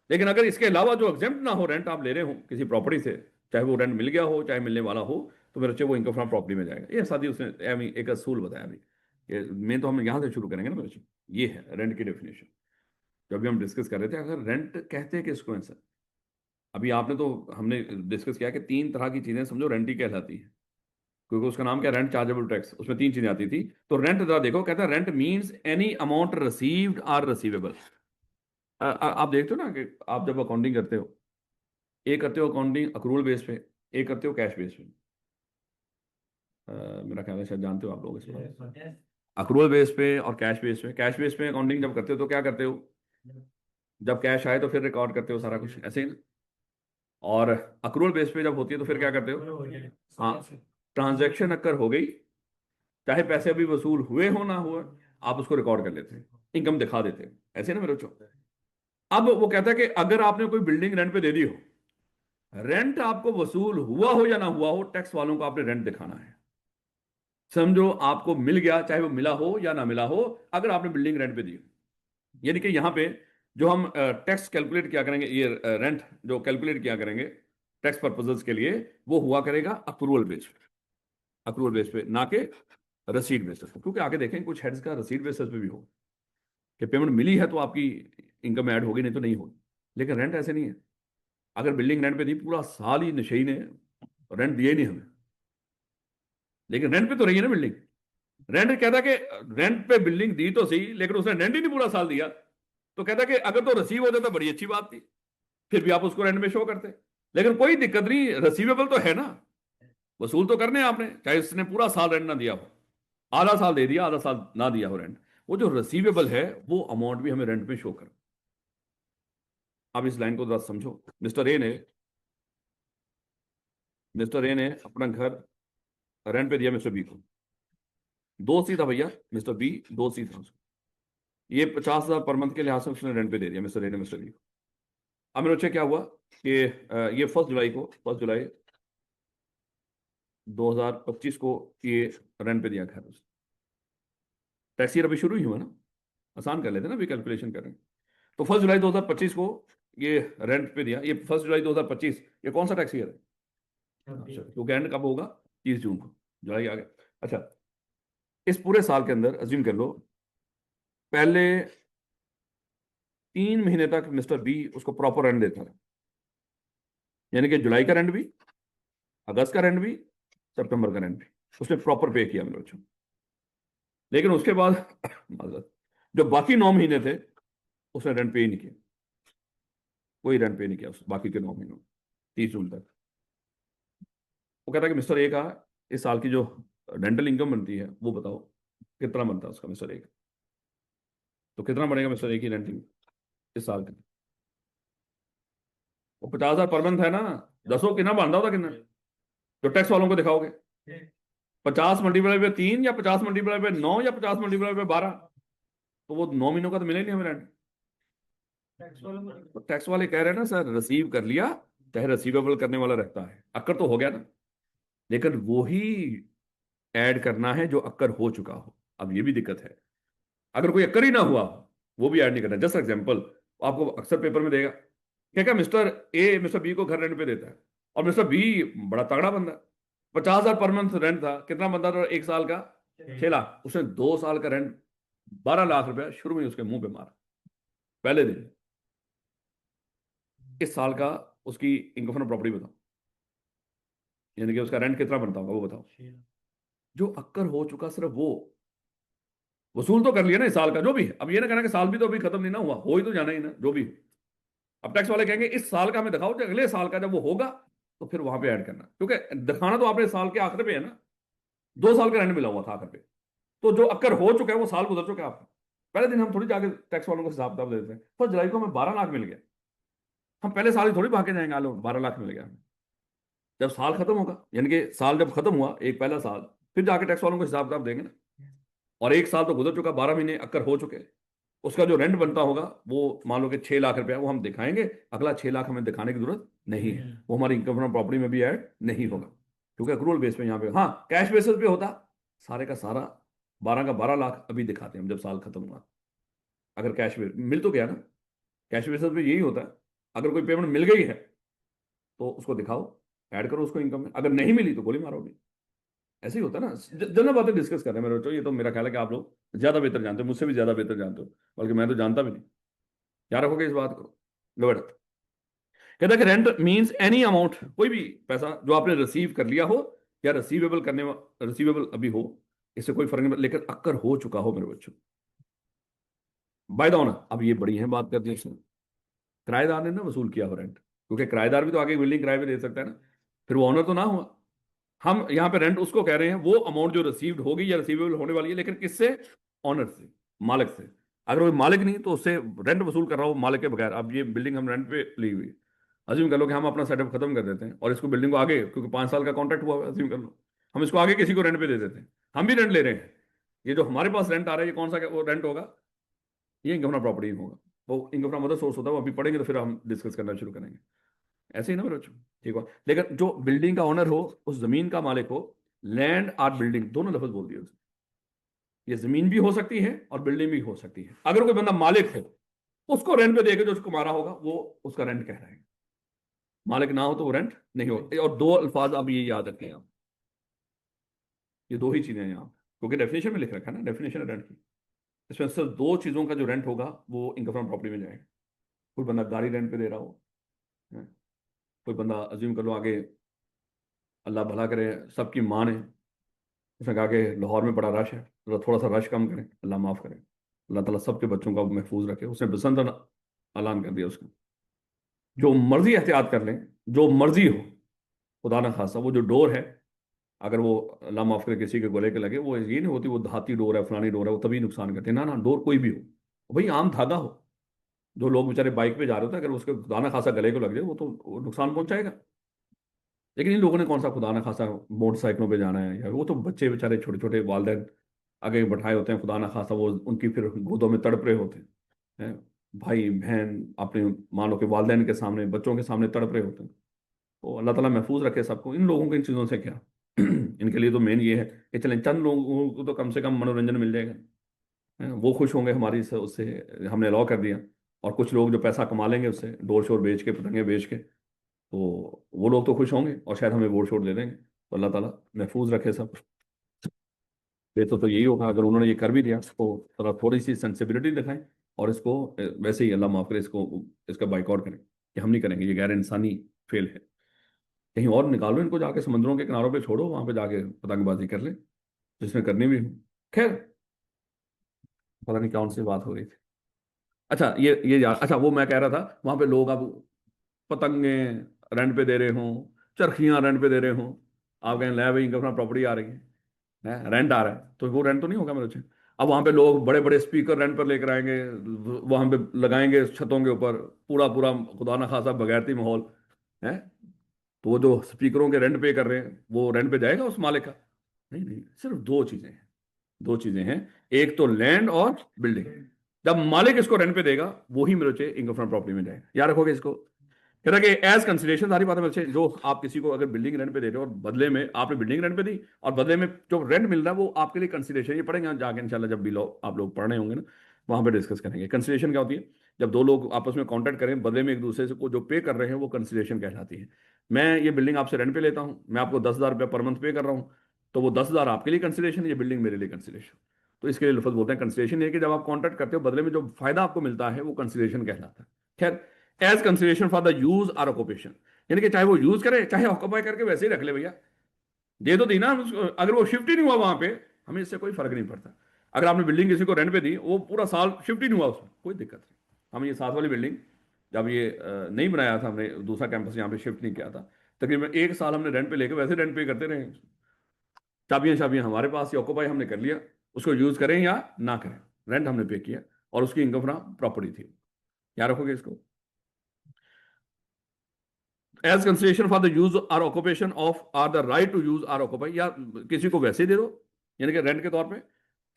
लेकिन अगर इसके अलावा जो एग्जेम्प्ट ना हो, रेंट आप ले रहे हो किसी प्रॉपर्टी से, चाहे वो रेंट मिल गया हो चाहे मिलने वाला हो, तो मेरे बच्चे वो इनकम फ्रॉम प्रॉपर्टी में जाएगा। ये सादी उसने एक असूल बताया अभी, ये मैं तो हम यहाँ से शुरू करेंगे ना मेरे बच्चे। ये है रेंट की डेफिनेशन जो अभी हम डिस्कस कर रहे थे। अगर रेंट कहते हैं किसको है सर? अभी आपने तो, हमने डिस्कस किया कि तीन तरह की चीजें समझो रेंट ही कहलाती है, क्योंकि उसका नाम क्या? रेंट चार्जेबल टैक्स, उसमें तीन चीजें आती थी। तो रेंट जरा देखो, कहता है rent means any amount received or receivable. आप देखते हो ना कि आप जब अकाउंटिंग करते हो, एक करते हो अकाउंटिंग अक्रूवल बेस पे, एक करते हो कैश बेस पे। मेरा ख्याल है शायद जानते हो आप लोग इसको, अक्रूवल बेस पे और कैश बेस पे। कैश बेस पे अकाउंटिंग जब करते हो तो क्या करते हो? जब कैश आए तो फिर रिकॉर्ड करते हो सारा कुछ, ऐसे ही ना? और अक्रूवल बेस पे जब होती है तो फिर क्या करते हो? हाँ, ट्रांजैक्शन अक्कर हो गई, चाहे पैसे अभी वसूल हुए हो ना हुए, आप उसको रिकॉर्ड कर लेते हैं, इनकम दिखा देते हैं, ऐसे ना मेरे बच्चों। अब वो कहता है कि अगर आपने कोई बिल्डिंग रेंट पे दे दी हो, रेंट आपको वसूल हुआ हो या ना हुआ हो, टैक्स वालों को आपने रेंट दिखाना है। समझो आपको मिल गया, चाहे वो मिला हो या ना मिला हो, अगर आपने बिल्डिंग रेंट पे दी हो। यानी कि यहाँ पे जो हम टैक्स कैलकुलेट किया करेंगे, ये रेंट जो कैलकुलेट किया करेंगे टैक्स पर्पजेज के लिए, वो हुआ करेगा अक्रूवल बेस पे, अक्रूवल बेस पे, ना कि रसीद बेसिस पे। क्योंकि आगे देखें कुछ हेड्स का रसीद बेसिस पे भी हो कि पेमेंट मिली है तो आपकी इनकम ऐड होगी, नहीं तो नहीं होगी। लेकिन रेंट ऐसे नहीं है। अगर बिल्डिंग रेंट पे दी, पूरा साल ही नशेई ने रेंट दिया ही नहीं हमें, लेकिन रेंट पे तो रही है ना बिल्डिंग। रेंट कहता कि रेंट पे बिल्डिंग दी तो सही, लेकिन उसने रेंट ही नहीं पूरा साल दिया। तो कहता कि अगर तो रिसीव होता तो बड़ी अच्छी बात थी, फिर भी आप उसको रेंट में शो करते। लेकिन कोई दिक्कत नहीं, रिसीवेबल तो है ना, वसूल तो करने हैं आपने, चाहे उसने पूरा साल रेंट ना दिया हो, आधा साल दे दिया, आधा साल ना दिया हो रेंट, वो जो रिसीवेबल है वो अमाउंट भी हमें रेंट में शो कर। अब इस लाइन को जरा समझो। मिस्टर ए ने अपना घर रेंट पे दिया मिस्टर बी को, दो सी था भैया, मिस्टर बी दो सी था उसको। ये 50,000 पर मंथ के लिहाज से उसने रेंट पे दे दिया मिस्टर ए ने मिस्टर बी को। अब मेरे बच्चे क्या हुआ कि ये 1 जुलाई 2025 को ये रेंट पे दिया घर उसने। टैक्स ईयर अभी शुरू ही हुआ ना, आसान कर लेते हैं ना, अभी कैलकुलेशन कर रहे हैं। तो 1 जुलाई 2025 को ये रेंट पे दिया। ये 1 जुलाई 2025, ये कौन सा टैक्स ईयर है? अच्छा, क्योंकि एंड कब होगा? 30 जून को, जुलाई आ गया। अच्छा, इस पूरे साल के अंदर अज्यूम कर लो, पहले 3 महीने तक मिस्टर बी उसको प्रॉपर रेंट देता था। यानी कि जुलाई का रेंट भी, अगस्त का रेंट भी, सितंबर का रेंट भी उसने प्रॉपर पे किया मेरे बच्चों। लेकिन उसके बाद माजरत, जो बाकी 9 महीने थे उसने रेंट पे ही नहीं किया, कोई रेंट पे नहीं किया उस बाकी के 9 महीनों, 30 जून तक। वो कहता है कि मिस्टर ए का इस साल की जो रेंटल इनकम बनती है वो बताओ कितना बनता है उसका मिस्टर ए का। तो कितना बनेगा मिस्टर ए की रेंटिंग इस साल का? वो 50,000 पर मंथ है ना, दसो कितना बनता होता कितना, जो टैक्स वालों को दिखाओगे? 50 मल्टीप्लाई बाय 3 या 50 मल्टीप्लाई बाय 9 या 50 मल्टीप्लाई बाय 12? तो वो 9 महीनों का तो मिले नहीं हमें रेंट। तो टैक्स वाले कह रहे हैं ना सर, रिसीव कर लिया चाहे रिसीवेबल करने वाला रहता है, अक्कर तो हो गया ना। लेकिन वो ही ऐड करना है जो अक्कर हो चुका हो। अब ये भी दिक्कत है, अगर कोई अक्कर ही ना हुआ वो भी ऐड नहीं करना। जस्ट एग्जांपल, आपको अक्सर पेपर में देगा क्या क्या, मिस्टर ए मिस्टर बी को घर रेंट पे देता है, और मिस्टर बी बड़ा तगड़ा बंदा है, 50,000 पर मंथ रेंट था, कितना बंदा था एक साल का? 6 लाख। उसने 2 साल का रेंट 12 लाख रुपया शुरू में ही उसके मुंह पे मारा पहले दिन। इस साल का उसकी इनकम फ्रॉम प्रॉपर्टी बताओ, यानी कि उसका रेंट कितना बनता होगा वो बताओ। जो अक्कर हो चुका सिर्फ वो वसूल तो कर लिया ना इस साल का जो भी है। अब ये ना कहना कि साल भी तो अभी खत्म नहीं ना हुआ, हो ही तो जाना ही ना जो भी हो। अब टैक्स वाले कहेंगे इस साल का हमें दिखाओ, तो अगले साल का जब वो होगा तो फिर वहां पे ऐड करना, क्योंकि दिखाना तो आपने साल के आखिर पे है ना। 2 साल का रेंट मिला हुआ था आखिर पे, तो जो अक्कर हो चुका है वो साल गुजर चुका है आपका। पहले दिन हम थोड़ी जाके टैक्स वालों को हिसाब किताब देते हैं, फर्स्ट जुलाई को हमें 12 लाख मिल गया, हम पहले साल ही थोड़ी भागे जाएंगे आलो 12 लाख मिल गया हमें। जब साल खत्म होगा, यानी कि साल जब खत्म हुआ एक पहला साल, फिर जाके टैक्स वालों को हिसाब किताब देंगे ना। और एक साल तो गुजर चुका, 12 महीने अक्कर हो चुके, उसका जो रेंट बनता होगा वो मान लो कि 6 लाख रुपया, वो हम दिखाएंगे। अगला 6 लाख हमें दिखाने की जरूरत नहीं है, वो हमारी इनकम फ्रॉम प्रॉपर्टी में भी ऐड नहीं होगा, क्योंकि अक्रूवल बेस पे यहाँ पे। हाँ, कैश बेसिस पे होता सारे का सारा 12 का 12 लाख अभी दिखाते हैं हम जब साल खत्म हुआ। अगर कैश मिल तो गया ना, कैश बेसिस पे यही होता है। अगर कोई पेमेंट मिल गई है तो उसको दिखाओ, ऐड करो उसको इनकम में, अगर नहीं मिली तो गोली मारो भी। ऐसे ही होता है ना। जनरल बातें डिस्कस कर रहे हैं मेरे बच्चों, ये तो मेरा ख्याल है कि आप लोग ज्यादा बेहतर जानते हो, मुझसे भी ज्यादा बेहतर जानते हो, बल्कि मैं तो जानता भी नहीं। क्या रखोगे इस बात को? गवर्ड कहता है कि रेंट मींस एनी अमाउंट, कोई भी पैसा जो आपने रिसीव कर लिया हो या रिसीवेबल रिसीवेबल अभी हो, इससे कोई फर्क नहीं पड़ता, लेकिन अक्कर हो चुका हो मेरे बच्चों, बाय द ऑनर। अब ये बड़ी है बात करते हैं इसमें, किराएदार ने ना वसूल किया हो रेंट, क्योंकि किराएदार भी तो आगे बिल्डिंग किराए पे दे सकता है ना, फिर वो ऑनर तो ना हुआ। हम यहाँ पे रेंट उसको कह रहे हैं वो अमाउंट जो रिसीव्ड होगी या रिसीवेबल होने वाली है, लेकिन किससे? ऑनर से, मालिक से। अगर वो मालिक नहीं तो उससे रेंट वसूल कर रहा हो मालिक के बगैर। अब ये बिल्डिंग हम रेंट पे ली हुई, अज्यूम कर लो कि हम अपना सेटअप खत्म कर देते हैं और इसको बिल्डिंग को आगे, क्योंकि 5 साल का कॉन्ट्रैक्ट हुआ है, अज्यूम कर लो हम इसको आगे किसी को रेंट पे दे देते हैं, हम भी रेंट ले रहे हैं। ये जो हमारे पास रेंट आ रहा है ये कौन सा वो रेंट होगा? ये इनकम फ्रॉम प्रॉपर्टी होगा। वो इनकम फ्रॉम अदर सोर्स होता है, वो अभी पढ़ेंगे तो फिर हम डिस्कस करना शुरू करेंगे। ऐसे ही ना मेरे बच्चों, ठीक हो। लेकिन जो बिल्डिंग का ओनर हो, उस जमीन का मालिक हो, लैंड और बिल्डिंग दोनों लफ्ज बोल दिए उसने। ये जमीन भी हो सकती है और बिल्डिंग भी हो सकती है। अगर कोई बंदा मालिक है, उसको रेंट पे देकर जो उसको मारा होगा वो उसका रेंट कह रहे हैं। मालिक ना हो तो वो रेंट नहीं हो। और दो अल्फाज आप ये याद रखें आप, ये दो ही चीजें हैं यहाँ, क्योंकि डेफिनेशन में लिख रखा है ना, डेफिनेशन है रेंट की। इसमें सिर्फ दो चीजों का जो रेंट होगा वो इनकम फ्रॉम प्रॉपर्टी में जाएगा। कोई बंदा गाड़ी रेंट पे दे रहा हो, है? कोई बंदा अज्यूम कर लो आगे, अल्लाह भला करे, सबकी माँ ने, उसने कहा कि लाहौर में बड़ा रश है, तो थोड़ा सा रश कम करें, अल्लाह माफ़ करे, अल्लाह ताला सबके बच्चों का महफूज रखे, उसने बसंत ऐलान कर दिया उसका। जो मर्जी एहतियात कर लें, जो मर्जी हो, खुदा न खासा वो जो डोर है, अगर वो अल्लाह माफ़ करे किसी के गले के लगे, वो ये नहीं होती वो धाती डोर है फलानी डोर है वो तभी नुकसान करती है, ना ना, डोर कोई भी हो, भाई आम धागा हो, जो लोग बेचारे बाइक पे जा रहे होते हैं, अगर उसके खुदा न खासा गले को लग जाए वो तो वो नुकसान पहुंचाएगा। लेकिन इन लोगों ने कौन सा खुदा न खासा मोटरसाइकिलों पे जाना है, या वो तो बच्चे बेचारे छोटे छोटे वालदेन आगे बैठाए होते हैं, खुदा ना खासा वो उनकी फिर गोदों में तड़प रहे होते हैं, भाई बहन अपने मान लो के वालदेन के सामने बच्चों के सामने तड़प रहे होते हैं। तो अल्लाह ताला महफूज रखे सबको, इन लोगों को इन चीज़ों से क्या। इनके लिए तो मेन ये है कि चलें चंद लोगों को तो कम से कम मनोरंजन मिल जाएगा, वो खुश होंगे हमारी उससे हमने अलाउ कर दिया। और कुछ लोग जो पैसा कमा लेंगे उससे डोर शोर बेच के, पतंगे बेच के, तो वो लोग तो खुश होंगे और शायद हमें वोट शोट दे देंगे। तो अल्लाह ताला महफूज रखे सब। बेहतर तो यही होगा अगर उन्होंने ये कर भी दिया तो थोड़ा थोड़ी सी सेंसिबिलिटी दिखाएं, और इसको वैसे ही अल्लाह माफ करे इसको, इसका बाइकआउट करें कि हम नहीं करेंगे, ये गैर इंसानी फेल है। कहीं और निकालो इनको, जाके समुद्रों के किनारों पे छोड़ो, वहां पे जाके पतंगबाजी कर ले जिसमें करनी भी हो। खैर, पता नहीं कौन सी बात हो रही थी। अच्छा ये यार, अच्छा वो मैं कह रहा था वहां पे लोग अब पतंगे रेंट पे दे रहे हों, चरखियां रेंट पे दे रहे हों, आप कहें ले भाई इनकम अपना प्रॉपर्टी आ रही है रेंट आ रहा है, तो वो रेंट तो नहीं होगा मेरे बच्चे। अब वहां पे लोग बड़े बड़े स्पीकर रेंट पर लेकर आएंगे, वहां पे लगाएंगे छतों के ऊपर, पूरा पूरा खुदा ना खासा बगैरती माहौल है। तो वो जो स्पीकरों के रेंट पे कर रहे हैं वो रेंट पे जाएगा उस मालिक का? नहीं नहीं, सिर्फ दो चीजें हैं, दो चीजें हैं, एक तो लैंड और बिल्डिंग। जब मालिक इसको रेंट पे देगा वही मेरे चे इनकम फ्रॉम प्रॉपर्टी में जाएगा। याद रखोगे इसको। कह रहा कि एज कंसिडरेशन, सारी बातें बच्चे, जो आप किसी को अगर बिल्डिंग रेंट पे दे रहे हो और बदले में आपने बिल्डिंग रेंट पे दी और बदले में जो रेंट मिल रहा है वो आपके लिए कंसिडरेशन, ये पढ़ेंगे जाके इंशाल्लाह, जब भी आप लोग पढ़ रहे होंगे ना वहां पे डिस्कस करेंगे। कंसिडरेशन क्या होती है? जब दो लोग आपस में कॉन्ट्रैक्ट करें, बदले में एक दूसरे से को जो पे कर रहे हैं वो कंसिडरेशन कहलाती है। मैं ये बिल्डिंग आपसे रेंट पे लेता हूँ, मैं आपको 10,000 रुपये पर मंथ पे कर रहा हूँ, तो वो 10,000 आपके लिए कंसिडरेशन है, ये बिल्डिंग मेरे लिए कंसिडरेशन। तो इसके लिए लफ्ज बोलते हैं कंसिडरेशन, है कि जब आप कॉन्ट्रैक्ट करते हो बदले में जो फायदा आपको मिलता है वो कंसिडरेशन कहलाता है। खैर, as consideration for the use or occupation, यानी कि चाहे वो यूज करे चाहे ऑक्यूपाई करके वैसे ही रख ले भैया, दे तो दी ना अगर वो शिफ्ट ही नहीं हुआ वहां पे, हमें इससे कोई फर्क नहीं पड़ता। अगर आपने बिल्डिंग किसी को रेंट पे दी, वो पूरा साल शिफ्ट ही नहीं हुआ उसमें, कोई दिक्कत नहीं। हम ये साथ वाली बिल्डिंग जब ये नहीं बनाया था, हमने दूसरा कैंपस यहाँ पे शिफ्ट नहीं किया था, तकरीबन एक साल हमने रेंट पे लेके वैसे रेंट पे करते रहे। चाबियां चाबियां हमारे पास, या ऑक्यूपाई हमने कर लिया, उसको यूज करें या ना करें, रेंट हमने पे किया और उसकी इनकम फ्रॉम प्रॉपर्टी थी। याद रखोगे इसको। As consideration for the use or occupation of or the right to use or occupy, या किसी को वैसे ही दे दो यानी कि रेंट के तौर पे,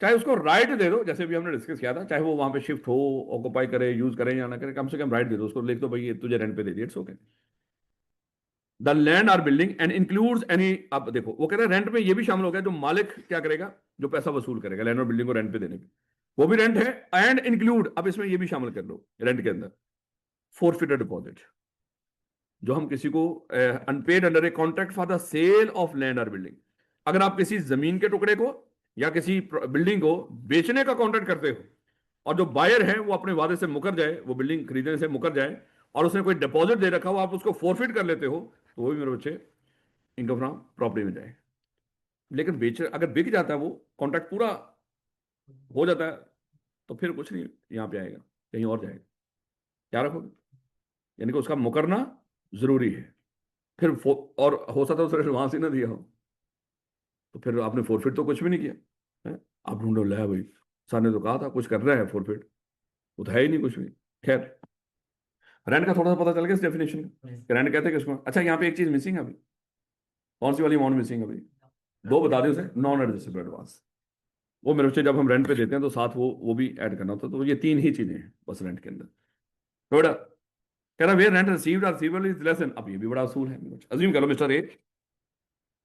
चाहे उसको राइट दे दो, जैसे भी हमने डिस्कस किया था, चाहे वो वहां पे शिफ्ट हो, ऑक्यूपाई करे, यूज करे या ना करे, कम से कम राइट दे दो उसको, लिख दो भाई ये तुझे रेंट पे दे दिया, it's okay. The land or building and includes any, अब देखो वो कह रहे हैं रेंट में ये भी शामिल हो गया, जो मालिक क्या करेगा, जो पैसा वसूल करेगा लैंड और बिल्डिंग को रेंट पे देने पे, वो भी रेंट है। एंड इंक्लूड, अब इसमें ये भी शामिल कर लो रेंट के अंदर, फोरफिटेड डिपॉजिट, जो हम किसी को unpaid under a contract for the sale of land और बिल्डिंग, अगर आप किसी जमीन के टुकड़े को या किसी बिल्डिंग को बेचने का कॉन्ट्रैक्ट करते हो और जो बायर है वो अपने वादे से मुकर जाए, वो बिल्डिंग खरीदने से मुकर जाए और उसने कोई डिपॉजिट दे रखा हो, आप उसको फोरफिट कर लेते हो, तो वो भी मेरे बच्चे इनकम फ्रॉम प्रॉपर्टी में जाए। लेकिन बेच अगर बिक जाता है, वो कॉन्ट्रैक्ट पूरा हो जाता है, तो फिर कुछ नहीं यहाँ पे आएगा, कहीं और जाएगा। क्या रखोगे, यानी कि उसका मुकरना जरूरी है। फिर और हो सकता है उस वहां से ना दिया हो, तो फिर आपने फोरफिट तो कुछ भी नहीं किया है। आप ढूंढो, ले भाई सर ने तो कहा था कुछ कर रहा है फोरफिट, वो तो है ही नहीं कुछ भी। खैर, रेंट का थोड़ा सा पता चल गया इस डेफिनेशन का, रेंट कहते हैं किसको। अच्छा, यहाँ पे एक चीज मिसिंग है अभी, कौन सी वाली अमाउंट मिसिंग है अभी? दो बता दो उसे, नॉन एडजस्टेबल एडवांस, वो मेरे बच्चे जब हम रेंट पे देते हैं तो साथ वो भी ऐड करना होता है, तो ये तीन ही चीजें हैं बस रेंट के अंदर। थोड़ा कह रहा where rent received or receivable is less than, अब ये भी बड़ा असूल है। अज्यूम करो मिस्टर ए,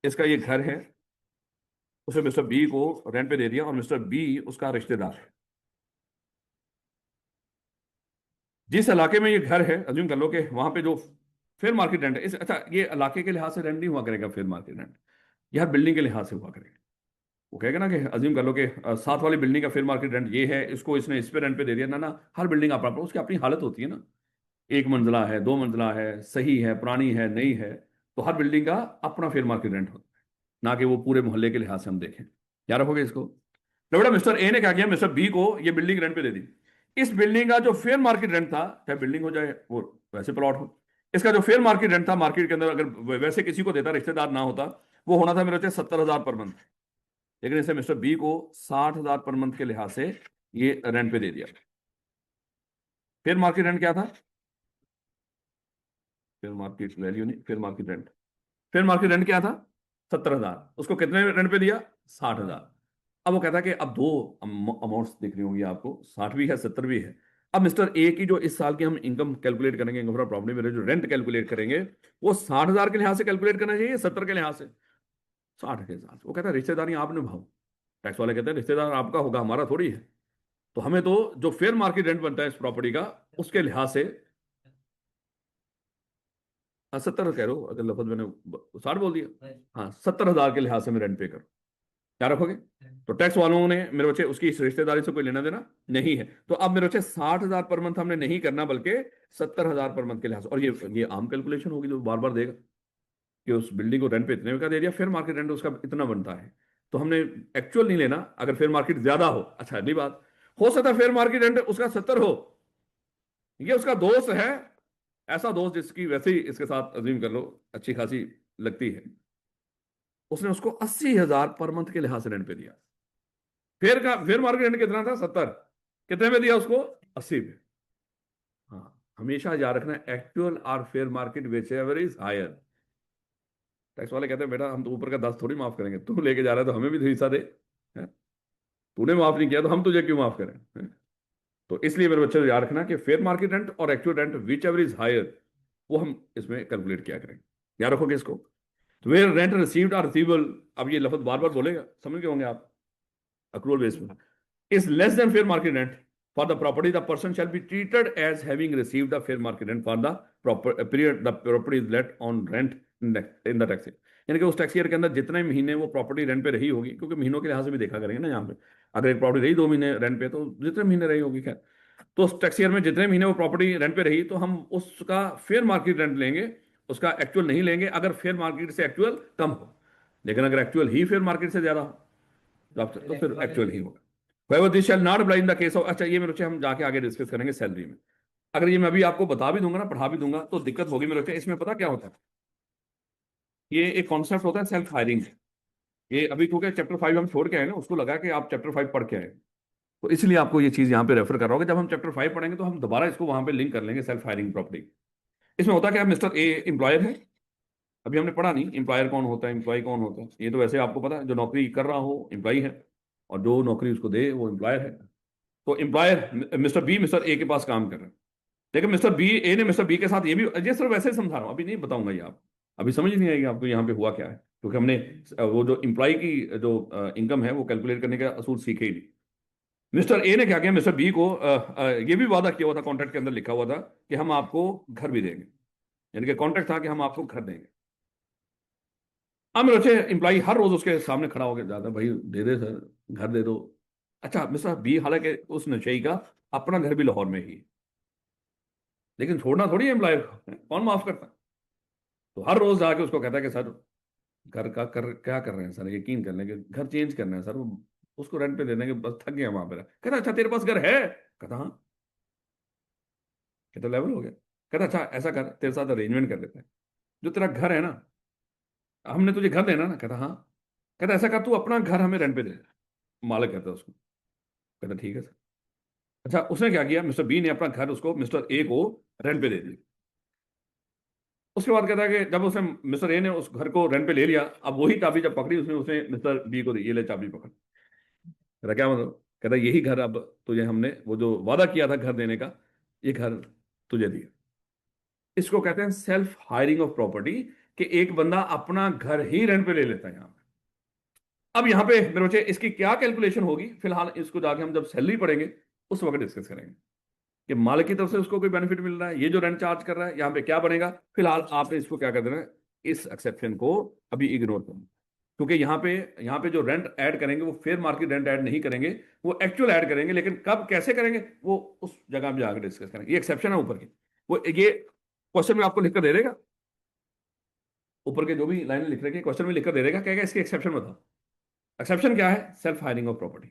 इसका ये घर है, उसे मिस्टर बी को रेंट पे दे दिया और मिस्टर बी उसका रिश्तेदार है। जिस इलाके में ये घर है, अज्यूम कर लो कि वहां पे जो फेयर मार्केट रेंट है इस, अच्छा ये इलाके के लिहाज से रेंट नहीं हुआ करेगा फेयर मार्केट रेंट, यह बिल्डिंग के लिहाज से हुआ करेगा। वो कहेगा ना कि अज्यूम कर लो कि साथ वाली बिल्डिंग का फेयर मार्केट रेंट ये है, इसको इसने इस पे रेंट पे दे दिया ना, ना हर बिल्डिंग अपना उसकी अपनी हालत होती है ना, एक मंजिला है, दो मंजिला है, सही है, पुरानी है, नई है, तो हर बिल्डिंग का अपना फेयर मार्केट रेंट होता है, ना कि वो पूरे मोहल्ले के लिहाज से हम देखें। याद रखोगे इसको। तो बेटा मिस्टर ए ने क्या किया, मिस्टर बी को ये बिल्डिंग रेंट पे दे दी। इस बिल्डिंग का जो फेयर मार्केट रेंट था, चाहे बिल्डिंग हो चाहे वो वैसे प्लॉट हो, इसका जो फेयर मार्केट रेंट था मार्केट के अंदर, अगर वैसे किसी को देता, रिश्तेदार ना होता, वो होना था मेरे 70,000 पर मंथ। लेकिन इसे मिस्टर बी को 60,000 पर मंथ के लिहाज से ये रेंट पे दे दिया। फेयर मार्केट रेंट क्या था? फेयर मार्केट वैल्यू नहीं, fair market rent, fair market rent क्या था? 70,000, उसको कितने रेंट पे दिया? 60,000। अब वो कहता है कि अब दो अमाउंट्स दिख रही होंगी आपको, 60 भी है 70 भी है। अब मिस्टर ए की जो इस साल की हम इनकम कैलकुलेट करेंगे, इनकम फ्रॉम प्रॉपर्टी में जो रेंट कैलकुलेट करेंगे, वो 60,000 के लिहाज से कैलकुलेट करना चाहिए, 70 के लिहाज से? 60 के हिसाब से। वो कहता है रिश्तेदारी आप निभाओ। टैक्स वाले कहते हैं रिश्तेदार आपका होगा, हमारा थोड़ी है, तो हमें तो जो फेयर मार्केट रेंट बनता है इस प्रॉपर्टी का, उसके लिहाज से 70 कह रहे हो, अगर लफज मैंने 60 बोल दिया, हाँ 70,000 के लिहाज से मैं रेंट पे करूँ। क्या रखोगे? तो टैक्स वालों ने मेरे बच्चे उसकी इस रिश्तेदारी से कोई लेना देना नहीं है, तो अब मेरे बच्चे 60,000 पर मंथ हमने नहीं करना, बल्कि 70,000 पर मंथ के लिहाज से। और ये आम कैलकुलेशन होगी जो बार बार देगा कि उस बिल्डिंग को रेंट पे इतने का दे दिया, फेयर मार्केट रेंट उसका इतना बनता है, तो हमने एक्चुअल नहीं लेना। अगर फेयर मार्केट ज्यादा हो, अच्छा अगली बात, हो सकता है फेयर मार्केट रेंट उसका 70 हो, ये उसका दोस्त है, ऐसा दोस्त जिसकी वैसे ही इसके साथ अजीम कर लो अच्छी खासी लगती है, उसने उसको 80,000 पर मंथ के लिहाज से रेंट पे दिया। फेयर मार्केट रेंट कितना था? 70। कितने में दिया उसको? 80 पे। हाँ, हमेशा याद रखना एक्चुअल और fair market whichever is higher, tax वाले कहते हैं बेटा हम तो ऊपर का 10 थोड़ी माफ करेंगे, तू लेके जा रहा है तो हमें भी तो हिस्सा दे, हैं? तूने माफ नहीं किया तो हम तुझे क्यों माफ करें, हैं? तो इसलिए मेरे बच्चे को याद रखना कि फेयर मार्केट रेंट और actual rent whichever is higher, वो हम इसमें कैलकुलेट किया करेंगे। याद रखोगे इसको। तो where rent received or receivable, अब ये लफ्ज बार बार बोलेगा, समझ गए होंगे आप, अक्रूवल बेस में, is less than fair market rent for the property, the person shall be treated as having received the fair market rent for the proper period the property is let on rent in the tax year। यानी कि उस tax year के अंदर जितने महीने वो property rent पे रही होगी, क्योंकि महीनों के लिहाज से भी देखा करेंगे ना यहाँ पे, अगर एक प्रॉपर्टी रही 2 महीने रेंट पे तो जितने महीने रही होगी, खैर, तो उस टैक्स ईयर में जितने महीने वो प्रॉपर्टी रेंट पे रही तो हम उसका फेयर मार्केट रेंट लेंगे, उसका एक्चुअल नहीं लेंगे अगर फेयर मार्केट से एक्चुअल कम हो। लेकिन अगर एक्चुअल ही फेयर मार्केट से ज्यादा हो तो फिर एक्चुअल ही होगा। However, this shall not apply in the case of, अच्छा ये मेरे बच्चे हम जाके आगे डिस्कस करेंगे सैलरी में। अगर ये मैं अभी आपको बता भी दूंगा ना, पढ़ा भी दूंगा, तो दिक्कत होगी मेरे बच्चे। इसमें पता क्या होता है, ये एक कॉन्सेप्ट होता है सेल्फ हायरिंग। ये अभी क्योंकि चैप्टर 5 हम छोड़ के आए ना, उसको लगा कि आप चैप्टर 5 पढ़ के आए, तो इसलिए आपको ये चीज यहाँ पे रेफर कर रहा होगा। जब हम चैप्टर 5 पढ़ेंगे तो हम दोबारा इसको वहां पे लिंक कर लेंगे, सेल्फ हायरिंग प्रॉपर्टी। इसमें होता क्या है, मिस्टर ए एम्प्लॉयर है, अभी हमने पढ़ा नहीं एम्प्लॉयर कौन होता है, एम्प्लॉय कौन होता है, ये तो वैसे आपको पता है, जो नौकरी कर रहा हो एम्प्लॉय है, और जो नौकरी उसको दे वो एम्प्लॉयर है। तो employer mister B mister A के पास काम कर रहे हैं, लेकिन मिस्टर बी ए ने मिस्टर बी के साथ ये भी, ये सिर्फ वैसे ही समझा रहा हूँ, अभी नहीं बताऊंगा ये आप, अभी समझ नहीं आएगी आपको यहाँ पे हुआ क्या है, क्योंकि हमने वो जो एम्प्लॉय की जो इनकम है वो कैलकुलेट करने का असूल सीखे ही नहीं। मिस्टर ए ने क्या किया, मिस्टर बी को ये भी वादा किया हुआ था, कॉन्ट्रैक्ट के अंदर लिखा हुआ था कि हम आपको घर भी देंगे, यानी कि कॉन्ट्रैक्ट था कि हम आपको घर देंगे। अब मेरे बच्चे एम्प्लॉय हर रोज उसके सामने खड़ा होकर जाता है, भाई दे दे सर, घर दे दो। अच्छा, मिस्टर बी हालांकि उस नशेई का अपना घर भी लाहौर में ही है, लेकिन छोड़ना थोड़ी एम्प्लॉयर को, कौन माफ करता है। तो हर रोज जाके उसको कहता है कि सर घर का कर क्या कर रहे हैं सर, यकीन कर लेंगे घर चेंज करना है सर, वो उसको रेंट पे दे देंगे, बस थक गया वहां पे। कहता अच्छा तेरे पास घर है, कहता हाँ। कहता लेवल हो गया। कहता अच्छा ऐसा कर, तेरे साथ अरेंजमेंट कर लेते हैं, जो तेरा घर है ना, हमने तुझे घर देना ना, कहता हाँ। कहता ऐसा कर, तू अपना घर हमें रेंट पे दे दे। मालिक कहता है उसको। कहता ठीक है सर। अच्छा उसने क्या किया, मिस्टर बी ने अपना घर उसको मिस्टर ए को रेंट पे दे दिया। उसके बाद कहता है कि जब उसने मिस्टर ए ने उस घर को रेंट पे ले लिया, अब वही चाबी जब पकड़ी उसने उसने मिस्टर बी को दी, ये ले चाबी पकड़। कहता क्या मतलब, कहता यही घर अब तुझे हमने वो जो वादा किया था घर देने का, ये घर तुझे दिया। इसको कहते हैं सेल्फ हायरिंग ऑफ प्रॉपर्टी, कि एक बंदा अपना घर ही रेंट पे ले लेता है यहाँ पे। अब यहाँ पे मेरे बच्चे इसकी क्या कैलकुलेशन होगी, फिलहाल इसको जाके हम जब सैलरी पढ़ेंगे उस वक्त डिस्कस करेंगे कि मालिक की तरफ से उसको कोई बेनिफिट मिल रहा है, ये जो रेंट चार्ज कर रहा है यहाँ पे क्या बनेगा। फिलहाल आपने इसको क्या कर देना है, इस एक्सेप्शन को अभी इग्नोर करना, क्योंकि यहाँ पे जो रेंट ऐड करेंगे वो फेयर मार्केट रेंट ऐड नहीं करेंगे, वो एक्चुअल ऐड करेंगे, लेकिन कब कैसे करेंगे वो उस जगह पे जाकर डिस्कस करेंगे। ये एक्सेप्शन है ऊपर की, वो ये क्वेश्चन में आपको लिखकर दे देगा, ऊपर के जो भी लाइन लिख रखे क्वेश्चन में लिखकर दे देगा, कहेगा इसके एक्सेप्शन बताओ। एक्सेप्शन क्या है, सेल्फ हायरिंग ऑफ प्रॉपर्टी,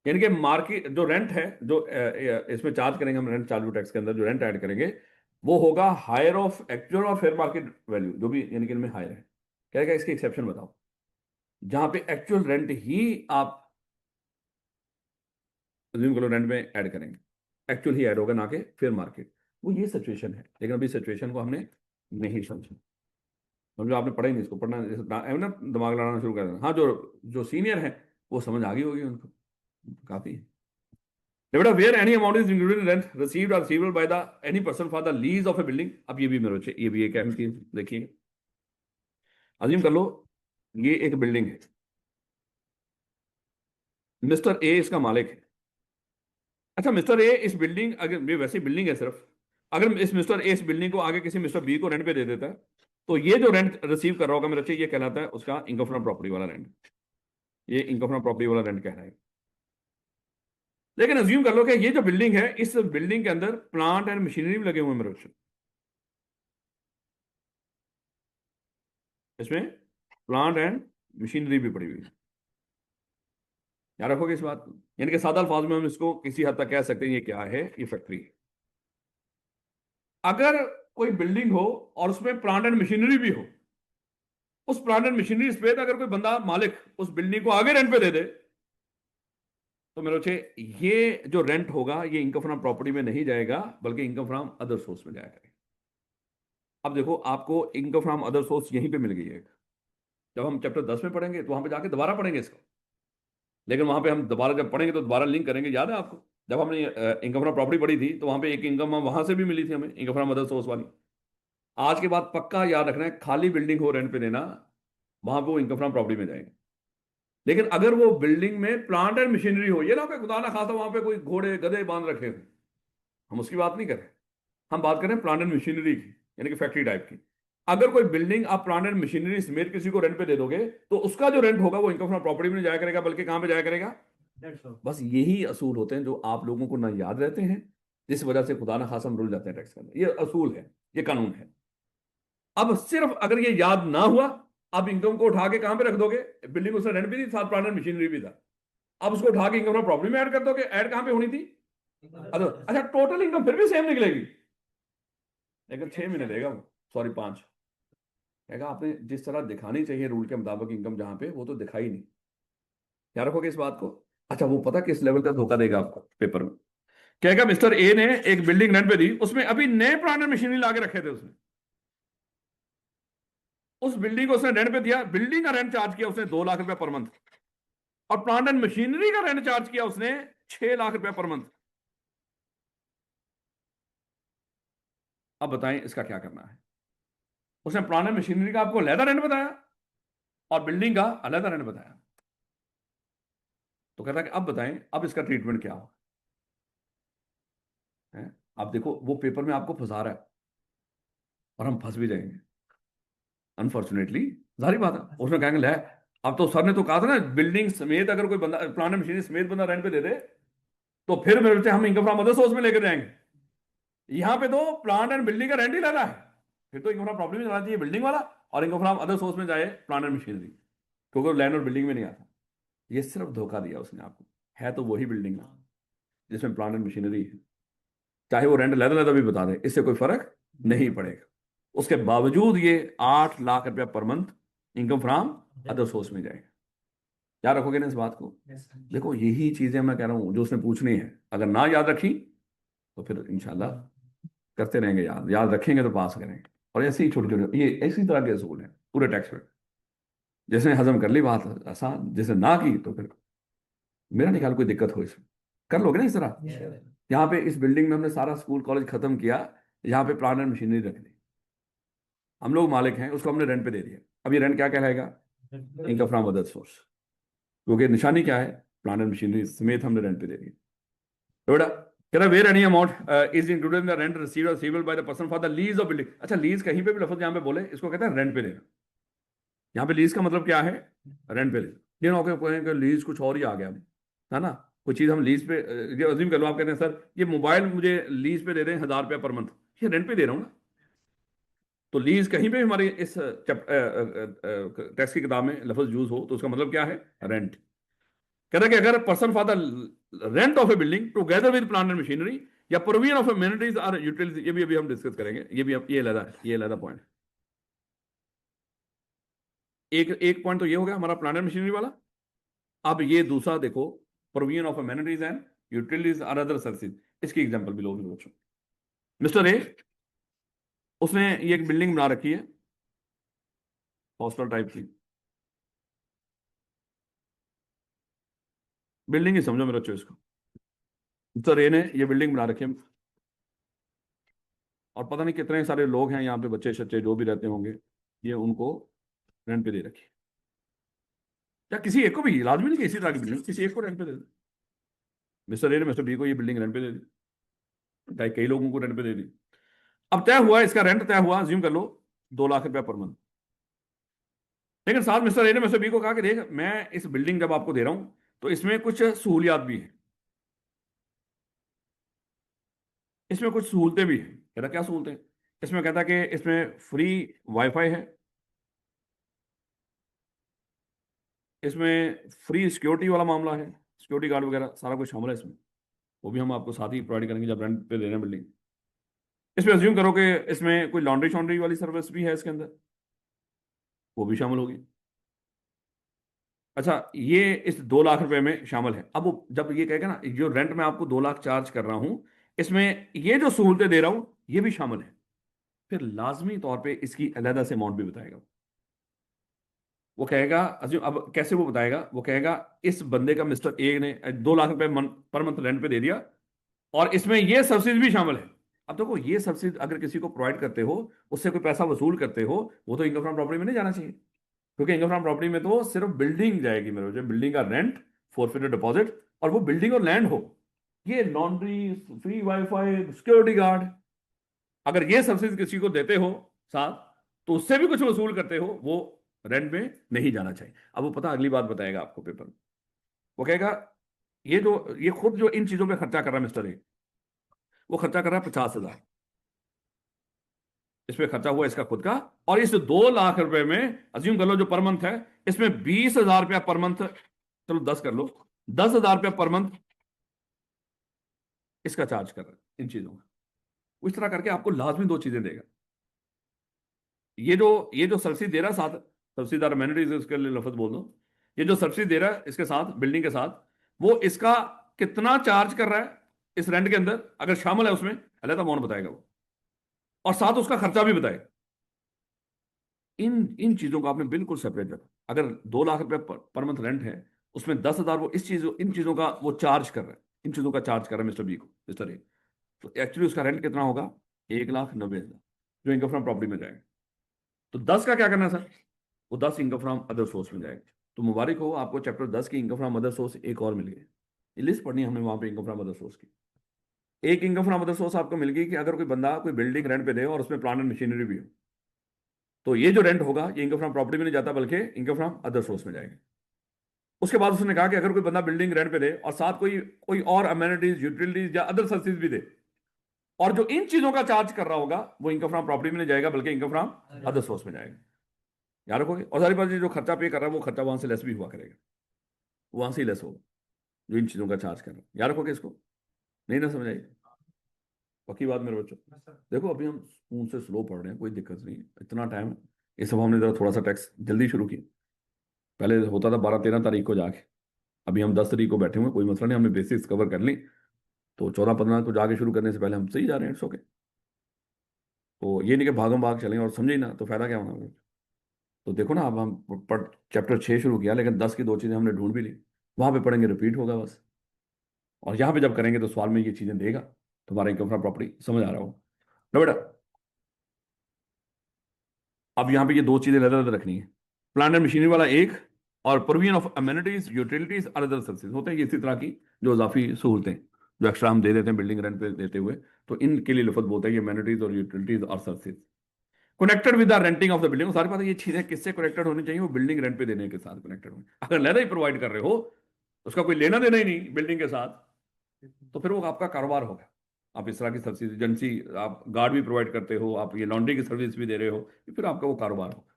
यानी कि मार्केट जो रेंट है, जो इसमें चार्ज करेंगे हम रेंट चार्ज टैक्स के अंदर जो रेंट ऐड करेंगे, वो होगा हायर ऑफ एक्चुअल और फेयर मार्केट वैल्यू, जो भी यानी कि इनमें हायर है। कहेगा इसकी एक्सेप्शन बताओ, जहां पे एक्चुअल रेंट ही आप अज्यूम करो रेंट में ऐड करेंगे, एक्चुअल ही ऐड होगा ना कि फेयर मार्केट। वो ये सिचुएशन है, लेकिन अभी सिचुएशन को हमने नहीं समझा, समझो आपने पढ़ा ही नहीं, इसको पढ़ना ना दिमाग लड़ाना शुरू कर देना। हाँ, जो जो सीनियर है वो समझ आ गई होगी उनको, काफी है। बेटा where any amount is included in rent received और receivable by the any person for the lease of a building. अब ये भी मेरे बच्चे, ये भी एक अहम चीज देखिए, अज्यूम कर लो ये एक बिल्डिंग है, मिस्टर ए इसका मालिक है। अच्छा मिस्टर ए इस बिल्डिंग, अगर ये वैसे बिल्डिंग है सिर्फ, अगर इस मिस्टर ए इस बिल्डिंग को आगे किसी मिस्टर बी को रेंट पे दे देता है, तो ये जो रेंट रिसीव कर रहा होगा मेरे बच्चे, ये कहलाता है उसका इनकम फ्रॉम प्रॉपर्टी वाला रेंट, ये इनकम फ्रॉम प्रॉपर्टी वाला रेंट कह रहा है। लेकिन अज्यूम कर लो कि ये जो बिल्डिंग है, इस बिल्डिंग के अंदर प्लांट एंड मशीनरी भी लगे हुए हैं मेरे बच्चे, इसमें प्लांट एंड मशीनरी भी पड़ी हुई है। याद रखोगे इस बात को, यानी कि सादा अल्फाज में हम इसको किसी हद तक कह सकते हैं ये क्या है, ये फैक्ट्री है। अगर कोई बिल्डिंग हो और उसमें प्लांट एंड मशीनरी भी हो, उस प्लांट एंड मशीनरी पे अगर कोई बंदा मालिक उस बिल्डिंग को आगे रेंट पे दे दे, तो मेरे बच्चे ये जो रेंट होगा ये इनकम फ्रॉम प्रॉपर्टी में नहीं जाएगा, बल्कि इनकम फ्रॉम अदर सोर्स में जाएगा। अब देखो आपको इनकम फ्रॉम अदर सोर्स यहीं पे मिल गई है। जब हम चैप्टर 10 में पढ़ेंगे तो वहां पे जाके दोबारा पढ़ेंगे इसको, लेकिन वहां पे हम दोबारा जब पढ़ेंगे तो दोबारा लिंक करेंगे। याद है आपको जब हमने इनकम फ्रॉम प्रॉपर्टी पढ़ी थी तो वहां पे एक इनकम वहां से भी मिली थी हमें, इनकम फ्रॉम अदर सोर्स वाली। आज के बाद पक्का याद रखना है, खाली बिल्डिंग हो रेंट पे देना, वहां पे वो इनकम फ्रॉम प्रॉपर्टी में जाएंगे। लेकिन अगर वो बिल्डिंग में प्लांट एंड मशीनरी हो, ये ना कि खुदा ना खासा वहां पे कोई घोड़े गधे बांध रखे हो, हम उसकी बात नहीं कर रहे। हम बात कर रहे हैं प्लांट एंड मशीनरी की, यानी कि फैक्ट्री टाइप की। अगर कोई बिल्डिंग आप प्लांट एंड मशीनरी समेत किसी को रेंट पे दे दोगे तो उसका जो रेंट होगा वो इनकम फ्रॉम प्रॉपर्टी में नहीं जाया करेगा, बल्कि कहां पे जाया करेगा? बस यही असूल होते हैं जो आप लोगों को ना याद रहते हैं, जिस वजह से खुदा ना खासा हम रुल जाते हैं टैक्स करने। ये असूल है, ये कानून है। अब सिर्फ अगर ये याद ना हुआ, आप इनकम को उठा के कहां पे रख दोगे? बिल्डिंग उसने रेंट भी थी, साथ प्लांट एंड मशीनरी भी था। अब उसको उठा के इनकम फ्रॉम प्रॉपर्टी में ऐड कर दोगे। ऐड कहां पे होनी थी? अच्छा, टोटल इनकम फिर भी सेम निकलेगी, लेकिन 6 महीने देगा वो, सॉरी 5। कहेगा आपने जिस तरह दिखानी चाहिए रूल के मुताबिक इनकम जहां पे, वो तो दिखाई नहीं। क्या रखोगे इस बात को? अच्छा, वो पता किस लेवल का धोखा देगा आपको पेपर में? कहेगा मिस्टर ए ने एक बिल्डिंग रेंट पे दी, उसमें अभी नए प्लांट एंड मशीनरी लाके रखे थे उसने। उस बिल्डिंग को उसने रेंट पे दिया, बिल्डिंग का रेंट चार्ज किया उसने 2 लाख रुपए पर मंथ, और प्लांट एंड मशीनरी का रेंट चार्ज किया उसने 6 लाख रुपए पर मंथ। अब बताएं इसका क्या करना है? उसने प्लांट एंड मशीनरी का आपको अलहदा रेंट बताया और बिल्डिंग का अलहदा रेंट बताया। तो कहता है कि अब बताएं अब इसका ट्रीटमेंट क्या हो है? आप देखो वो पेपर में आपको फंसा रहा है और हम फंस भी जाएंगे अनफॉर्चुनेटली। जारी बात है, उसमें कहेंगे ले, अब तो सर ने तो कहा था ना बिल्डिंग समेत अगर कोई बंदा प्लांट एंड मशीनरी समेत बंदा रेंट पे दे दे तो फिर मेरे बच्चे हम इनकम फ्रॉम अदर सोर्स में लेकर जाएंगे। यहां पे तो प्लांट एंड बिल्डिंग का रेंट ही लेना है, फिर तो इनकम फ्रॉम प्रॉपर्टी में जाना चाहिए बिल्डिंग वाला, और इनकम फ्रॉम अदर सोर्स में जाए प्लांट एंड मशीनरी, क्योंकि लैंड और बिल्डिंग में नहीं आता। ये सिर्फ धोखा दिया उसने आपको, है तो वही बिल्डिंग है जिसमें प्लांट एंड मशीनरी है। चाहे वो रेंट लेता लेता भी बता दे, इससे कोई फर्क नहीं पड़ेगा। उसके बावजूद ये 8 लाख रुपया per month income from other source में जाएगा। याद रखोगे ना इस बात को? देखो यही चीजें मैं कह रहा हूं जो उसने पूछनी है, अगर ना याद रखी तो फिर इंशाल्लाह करते रहेंगे, याद याद रखेंगे तो पास करेंगे। और ऐसे ही छोटे छोटे ये इसी तरह के असूल हैं पूरे टेक्स्ट में। जिसने हजम कर ली बात आसान, जिसने ना की तो फिर मेरा नहीं ख्याल कोई दिक्कत हो इसमें। कर लोगे ना इस तरह? यहाँ पे इस बिल्डिंग में हमने सारा स्कूल कॉलेज खत्म किया, यहाँ पे प्लांट एंड मशीनरी रख दी, हम लोग मालिक हैं, उसको हमने रेंट पे दे दिया। अब ये रेंट क्या कहलाएगा? इनकम फ्रॉम अदर सोर्स, क्योंकि निशानी क्या है? प्लांट एंड मशीनरी समेत हमने रेंट पे दे दी। बेटा कह रहा where any amount is included in the rent received और receivable by the person for the lease of building. अच्छा, लीज कहीं पे भी लफ्ज यहाँ पे बोले इसको कहते हैं रेंट पे देना। यहाँ पे लीज का मतलब क्या है? रेंट पे देना। ये ना हो लीज कुछ और ही आ गया अभी, है ना? कोई चीज हम लीज पे ये अज्यूम कर लो, आप कहते हैं सर ये मोबाइल मुझे लीज पे दे दें 1000 रुपया पर मंथ, ये रेंट पे दे रहा हूँ ना। तो लीज कहीं पे भी हमारे इस टैक्स की किताब में लफ्ज यूज हो तो उसका मतलब क्या है? रेंट। कहता है कि अगर person for the rent of a building together with plant and machinery या प्रोविजन ऑफ एमिनिटीज और यूटिलिटीज, ये भी अभी हम डिस्कस करेंगे, ये भी ये अलग है, ये अलग पॉइंट। एक एक पॉइंट तो ये हो गया हमारा प्लांट एंड मशीनरी वाला। अब ये दूसरा देखो, provision of amenities and utilities और अदर सर्विसेज, इसकी एग्जांपल भी लोग बच्चों। मिस्टर ए, उसने ये एक बिल्डिंग बना रखी है हॉस्टल टाइप की, बिल्डिंग ही समझो मेरे बच्चों इसको। मिस्टर ए ने ये बिल्डिंग बना रखी है और पता नहीं कितने सारे लोग हैं यहाँ पे, बच्चे शच्चे जो भी रहते होंगे, ये उनको रेंट पे दे रखी है। या किसी एक को भी, लाजमी नहीं कि इसी तरह की बिल्डिंग, किसी एक को रेंट पे दे दे। मिस्टर ए ने मिस्टर बी को ये बिल्डिंग रेंट पे दे दी, चाहे कई लोगों को रेंट पे दे दी। अब तय हुआ, इसका रेंट तय हुआ, ज्यूम कर लो 2 लाख रुपया पर मंथ। लेकिन साथ मिस्टर ए ने मिस्टर बी को कहा कि देख मैं इस बिल्डिंग जब आपको दे रहा हूं तो इसमें कुछ सहूलियात भी है, इसमें कुछ सहूलतें भी हैं। कहता क्या सहूलतें? इसमें कहता कि इसमें फ्री वाईफाई है, इसमें फ्री सिक्योरिटी वाला मामला है, सिक्योरिटी गार्ड वगैरह सारा कुछ शामिल है इसमें, वो भी हम आपको साथ ही प्रोवाइड करेंगे जब रेंट पे दे रहे हैं बिल्डिंग। इसमें अज्यूम करो कि इसमें कोई लॉन्ड्री शॉन्ड्री वाली सर्विस भी है इसके अंदर, वो भी शामिल होगी। अच्छा, ये इस 2 लाख रुपए में शामिल है। अब वो जब ये कहेगा ना जो रेंट में आपको 2 लाख चार्ज कर रहा हूं, इसमें ये जो सहूलतें दे रहा हूं ये भी शामिल है। फिर लाजमी तौर पे इसकी अलहदा से अमाउंट भी बताएगा। वो कहेगा अब कैसे वो बताएगा, वो कहेगा इस बंदे का मिस्टर ए ने 2 लाख रुपए पर मंथ रेंट पे दे दिया, और इसमें ये सब्सिडी भी शामिल है। अब देखो, ये सब्सिडी अगर किसी को प्रोवाइड करते हो, उससे कोई पैसा वसूल करते हो, वो तो इनकम फ्रॉम प्रॉपर्टी में नहीं जाना चाहिए, क्योंकि इनकम फ्रॉम प्रॉपर्टी में तो सिर्फ बिल्डिंग जाएगी मेरे, जो बिल्डिंग का रेंट, फोरफिटेड डिपॉजिट, और वो बिल्डिंग और लैंड हो। ये laundry, free wifi, security guard, अगर ये सब्सिडी किसी को देते हो साथ, तो उससे भी कुछ वसूल करते हो, वो रेंट में नहीं जाना चाहिए। अब वो पता अगली बात बताएगा आपको पेपर में। वो कहेगा ये खुद जो इन चीजों पे खर्चा कर रहा है मिस्टर ए, वो खर्चा कर रहा है 50,000, इस पे खर्चा हुआ इसका खुद का, और इस 2 लाख रुपए में अज्यूम कर लो जो पर मंथ है, इसमें 20,000 रुपया पर मंथ, चलो 10 कर लो, 10,000 रुपया पर मंथ इसका चार्ज कर रहा है इन चीजों का। इस तरह करके आपको लाजमी दो चीजें देगा। ये जो सब्सिडी दे रहा है साथ, सब्सिडीदार अमेनिटीज उसके लिए लफ्ज बोल दो, ये जो सब्सिडी दे रहा है इसके साथ, बिल्डिंग के साथ, वो इसका कितना चार्ज कर रहा है इस रेंट के अंदर, अगर शामिल है उसमें, अलग अमाउंट बताएगा वो, और साथ उसका खर्चा भी बताएगा। इन इन चीजों को आपने बिल्कुल सेपरेट रखा। अगर 2 लाख रुपए पर मंथ रेंट है, उसमें 10,000 वो इन चीजों का वो चार्ज कर रहा है, इन चीजों का चार्ज कर रहा है मिस्टर बी को, मिस्टर ए, तो एक्चुअली उसका रेंट कितना होगा? 1,90,000, जो इनकम फ्रॉम प्रॉपर्टी में जाएगा। तो 10 का क्या करना है सर? वो 10 इनकम फ्रॉम अदर सोर्स में जाएगा। तो मुबारक हो आपको, चैप्टर 10 की इनकम फ्रॉम अदर सोर्स एक और मिल गई। ये लिस्ट पढ़नी है हमने वहां पे इनकम फ्रॉम अदर सोर्स की। एक इनकम फ्रॉम अदर सोर्स आपको मिल गई कि अगर कोई बंदा कोई बिल्डिंग रेंट पे दे और उसमें प्लांट एंड मशीनरी भी हो, तो ये जो रेंट होगा ये इनकम फ्रॉम प्रॉपर्टी में नहीं जाता, बल्कि इनकम फ्रॉम अदर सोर्स में जाएगा। उसके बाद उसने कहा कि अगर कोई बंदा बिल्डिंग रेंट पे दे और साथ कोई कोई और अमेनिटीज, यूटिलिटीज या अदर सर्विसेज भी दे, और जो इन चीजों का चार्ज कर रहा होगा, वो इनकम फ्रॉम प्रॉपर्टी में नहीं जाएगा, बल्कि इनकम फ्रॉम अदर सोर्स में जाएगा। याद रखोगे। और सारी बात, जो खर्चा पे कर रहा है वो खर्चा वहां से लेस भी हुआ करेगा, वहां से ही लेस होगा जो इन चीजों का चार्ज कर रहा है। याद रखोगे इसको, नहीं ना समझ आई? पक्की बात मेरे बच्चों। देखो अभी हम स्कूल से स्लो पढ़ रहे हैं, कोई दिक्कत नहीं है, इतना टाइम है। इस सब हमने जरा थोड़ा सा टैक्स जल्दी शुरू किया, पहले होता था 12-13 तारीख को जाके, अभी हम 10 तारीख को बैठे हुए हैं, कोई मसला नहीं, हमने बेसिक्स कवर कर ली, तो 14-15 को जाके शुरू करने से पहले हम सही जा रहे हैं, इट्स ओके। तो ये नहीं कि भागम भाग चलें और समझे ही ना, तो फायदा क्या होना। तो देखो ना, अब हम पढ़ चैप्टर 6 शुरू किया, लेकिन 10 की दो चीजें हमने ढूंढ भी ली, वहां पे पढ़ेंगे रिपीट होगा बस, और यहाँ पे जब करेंगे तो सवाल में ये चीजें देगा, तुम्हारा इनकम फ्रॉम प्रॉपर्टी समझ आ रहा हो ना बेटा। अब यहाँ पे ये दो चीजें अलग अलग रखनी है, प्लांट एंड मशीनरी वाला एक, और प्रोविजन ऑफ अमेनिटीज, यूटिलिटीज और अदर सर्विसेज होते हैं ये इसी तरह की जो इजाफी सहूलतें जो एक्स्ट्रा हम दे देते हैं बिल्डिंग रेंट पे देते हुए, तो इनके लिए लफ्ज बोलता है ये अमेनिटीज और यूटिलिटीज और services connected with the renting of the building. सारी बात ये चीजें किससे कनेक्टेड होनी चाहिए? वो बिल्डिंग रेंट पे देने के साथ कनेक्टेड होनी। अगर लहदा ही प्रोवाइड कर रहे हो, उसका कोई लेना देना ही नहीं बिल्डिंग के साथ, तो फिर वो आपका कारोबार होगा। आप इस तरह की सर्विस एजेंसी, आप गार्ड भी प्रोवाइड करते हो, आप ये लॉन्ड्री की सर्विस भी दे रहे हो, फिर आपका वो कारोबार होगा।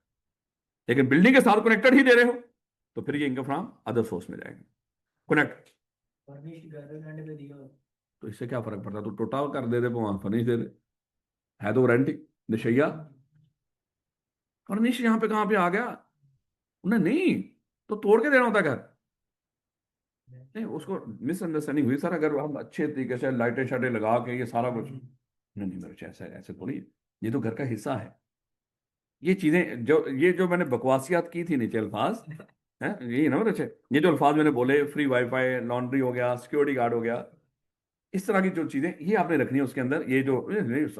लेकिन बिल्डिंग के साथ कनेक्टेड ही दे रहे हो, तो फिर ये इनकम फ्रॉम अदर सोर्स में जाएगा। कनेक्ट, तो इससे क्या फर्क पड़ता है? तो टोटल कर दे दे, वहां फर्निश दे दे, है तो रेंट ही निशैया। फर्निश यहाँ पे कहाँ पे आ गया? उन्हें नहीं, तो तोड़ के देना होता घर। नहीं, उसको मिसअंडरस्टैंडिंग हुई सर, अगर हम अच्छे तरीके से लाइटें शाइटें लगा के ये सारा कुछ, नहीं नहीं मेरे, ऐसे ऐसे थोड़ी है। ये तो घर का हिस्सा है। ये चीजें जो मैंने बकवासियात की थी नीचे अल्फाज है, यही ना मेरे अच्छे, ये जो अल्फाज मैंने बोले, फ्री वाईफाई, लॉन्ड्री हो गया, सिक्योरिटी गार्ड हो गया, इस तरह की जो चीजें ये आपने रखनी है उसके अंदर। ये जो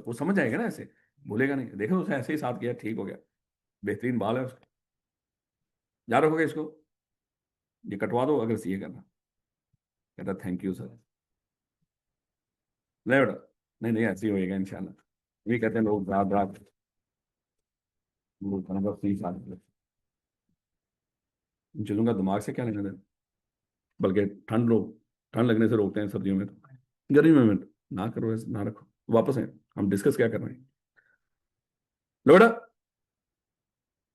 वो समझ जाएगा ना, ऐसे बोलेगा नहीं, देखो उसे ऐसे ही साथ किया, ठीक हो गया, बेहतरीन बाल है उसका, याद रखोगे इसको। ये कटवा दो अगर सीए करना। कहता थैंक यू सर, नहीं बेटा, नहीं नहीं ऐसे ही होएगा इंशाल्लाह। ये कहते हैं लोग रात रात बस 30 साल इन चीज़ों का दिमाग से क्या लेना देना। बल्कि ठंड लगने से रोकते हैं सर्दियों में, तो गर्मी में ना करो ऐसे, ना रखो। वापस है, हम डिस्कस क्या कर रहे हैं। लो बेटा,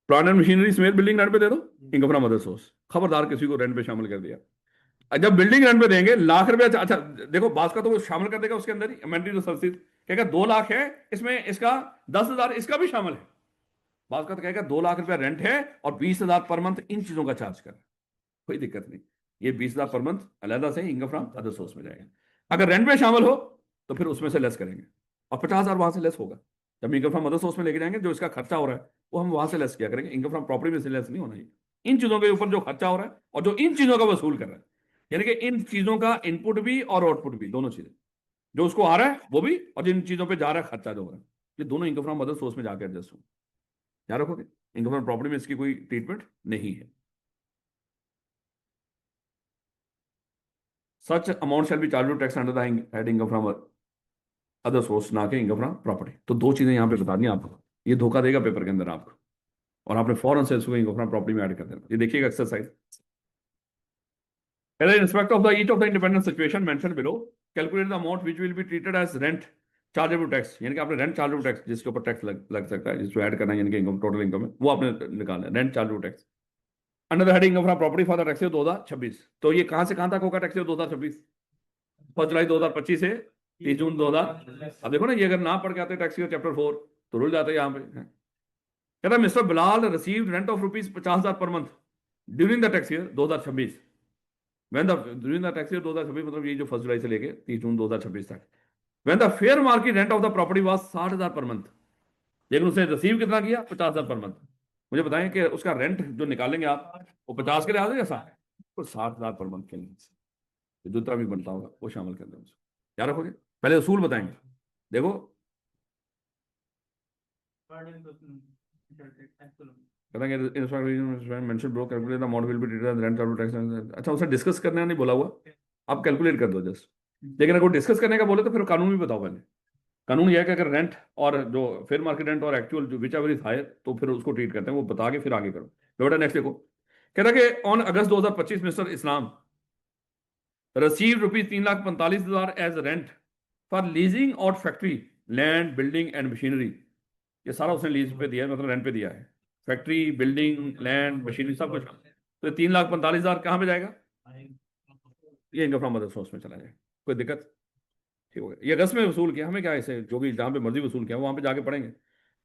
प्लांट एंड मशीनरी समेत बिल्डिंग रेंट पे दे दो, इनकम फ्रॉम अदर सोर्स। खबरदार किसी को रेंट पे शामिल कर दिया। जब बिल्डिंग रेंट पे देंगे ₹1,00,000, अच्छा देखो बास का तो वो शामिल कर देगा उसके अंदर ही, अमेनिटीज और सर्विसेज, कहेगा 2 लाख है, इसमें इसका 10,000 इसका भी शामिल है। बास का तो कहेगा 2 लाख रुपया रेंट है और 20,000 पर मंथ इन चीजों का चार्ज कर, कोई दिक्कत नहीं। ये 20,000 पर मंथ अलहदा से इनकम फ्रॉम अदर सोर्स में जाएगा। अगर रेंट में शामिल हो तो फिर उसमें से लेस करेंगे, और 50,000 वहां से लेस होगा। जब इनकम फ्रॉम अदर सोर्स में लेके जाएंगे, जो इसका खर्चा हो रहा है वो हम वहां से लेस किया करेंगे, इनकम फ्रॉम प्रॉपर्टी में से लेस नहीं होना है। इन चीजों के ऊपर जो खर्चा हो रहा है और जो इन चीजों का वसूल कर रहा है, यानी कि इन चीजों का इनपुट भी और आउटपुट भी, दोनों चीजें, जो उसको आ रहा है वो भी, और जिन चीजों पे जा रहा है खर्चा जो हो रहा है, ये दोनों इनकम फ्रॉम अदर सोर्स में जाकर एडजस्ट हो। याद रखोगे, इनकम फ्रॉम प्रॉपर्टी में इसकी कोई ट्रीटमेंट नहीं है। Such amount shall be charge tax under the head income from other source, ना के इनकम फ्रॉम प्रॉपर्टी। तो दो चीजें यहां पे बता दी आपको, ये धोखा देगा पेपर के अंदर आपको, और आपने फौरन से इसको इनकम फ्रॉम प्रॉपर्टी में ऐड कर देना। ये देखिएगा exercise. In respect of the each of the independent situation mentioned below, calculate the amount which will be treated as rent chargeable tax, यानी कि आपने रेंट चार्जेबल टैक्स जिसके ऊपर टैक्स लग सकता है, जिसको ऐड करना है, यानी कि इनकम टोटल इनकम है वो आपने निकालना है, rent chargeable tax under the heading of property for the tax 2026। तो ये कहां से कहां तक होगा टैक्स 2026? 1 जुलाई 2025 से 30 जून 2000। अब देखो ना, ये अगर ना पढ़ के आते टैक्स चैप्टर 4 तो रुल जाते यहाँ पे। कहता है mister Bilal received rent of ₹50,000 per month during the tax year 2026। When the during the tax year 2026, मतलब ये जो 1 जुलाई से लेके 30 जून 2026 तक, when the fair market rent of the property was 60,000 per month, लेकिन उसने रिसीव कितना किया? 50,000 पर मंथ। मुझे बताएं कि उसका रेंट जो निकालेंगे आप, वो 50 के लिए आ जाएगा, 60 तो 60,000 पर मंथ के लिए जो दूसरा भी बनता होगा वो शामिल कर दें। क्या रखोगे? पहले उसूल बताएंगे। देखो अच्छा, उसे डिस्कस करने नहीं बोला हुआ, आप कैलकुलेट कर दो जस्ट। लेकिन अगर डिस्कस करने का बोले तो फिर कानून भी बताओ पहले। कानून यह है कि अगर रेंट और जो फेयर मार्केट रेंट और एक्चुअल जो विच एवर इज हायर, तो फिर उसको ट्रीट करते हैं, वो बता के फिर आगे करो। बेटा नेक्स्ट देखो, कहता है कि on August 2025 mister Islam receive ₹3,45,000 as rent for leasing out factory land building and machinery. ये सारा उसने लीज पे दिया है, मतलब रेंट पे दिया है, फैक्ट्री बिल्डिंग लैंड मशीनरी सब कुछ। तो 3,45,000 कहाँ पे जाएगा? ये इनकम फ्रॉम अदर सोर्स में चला जाएगा। कोई दिक्कत? ठीक हो गया। ये अगस्त में वसूल किया, हमें क्या है, इसे जो भी जहाँ पे मर्जी वसूल किया वहाँ पे जाके पढ़ेंगे।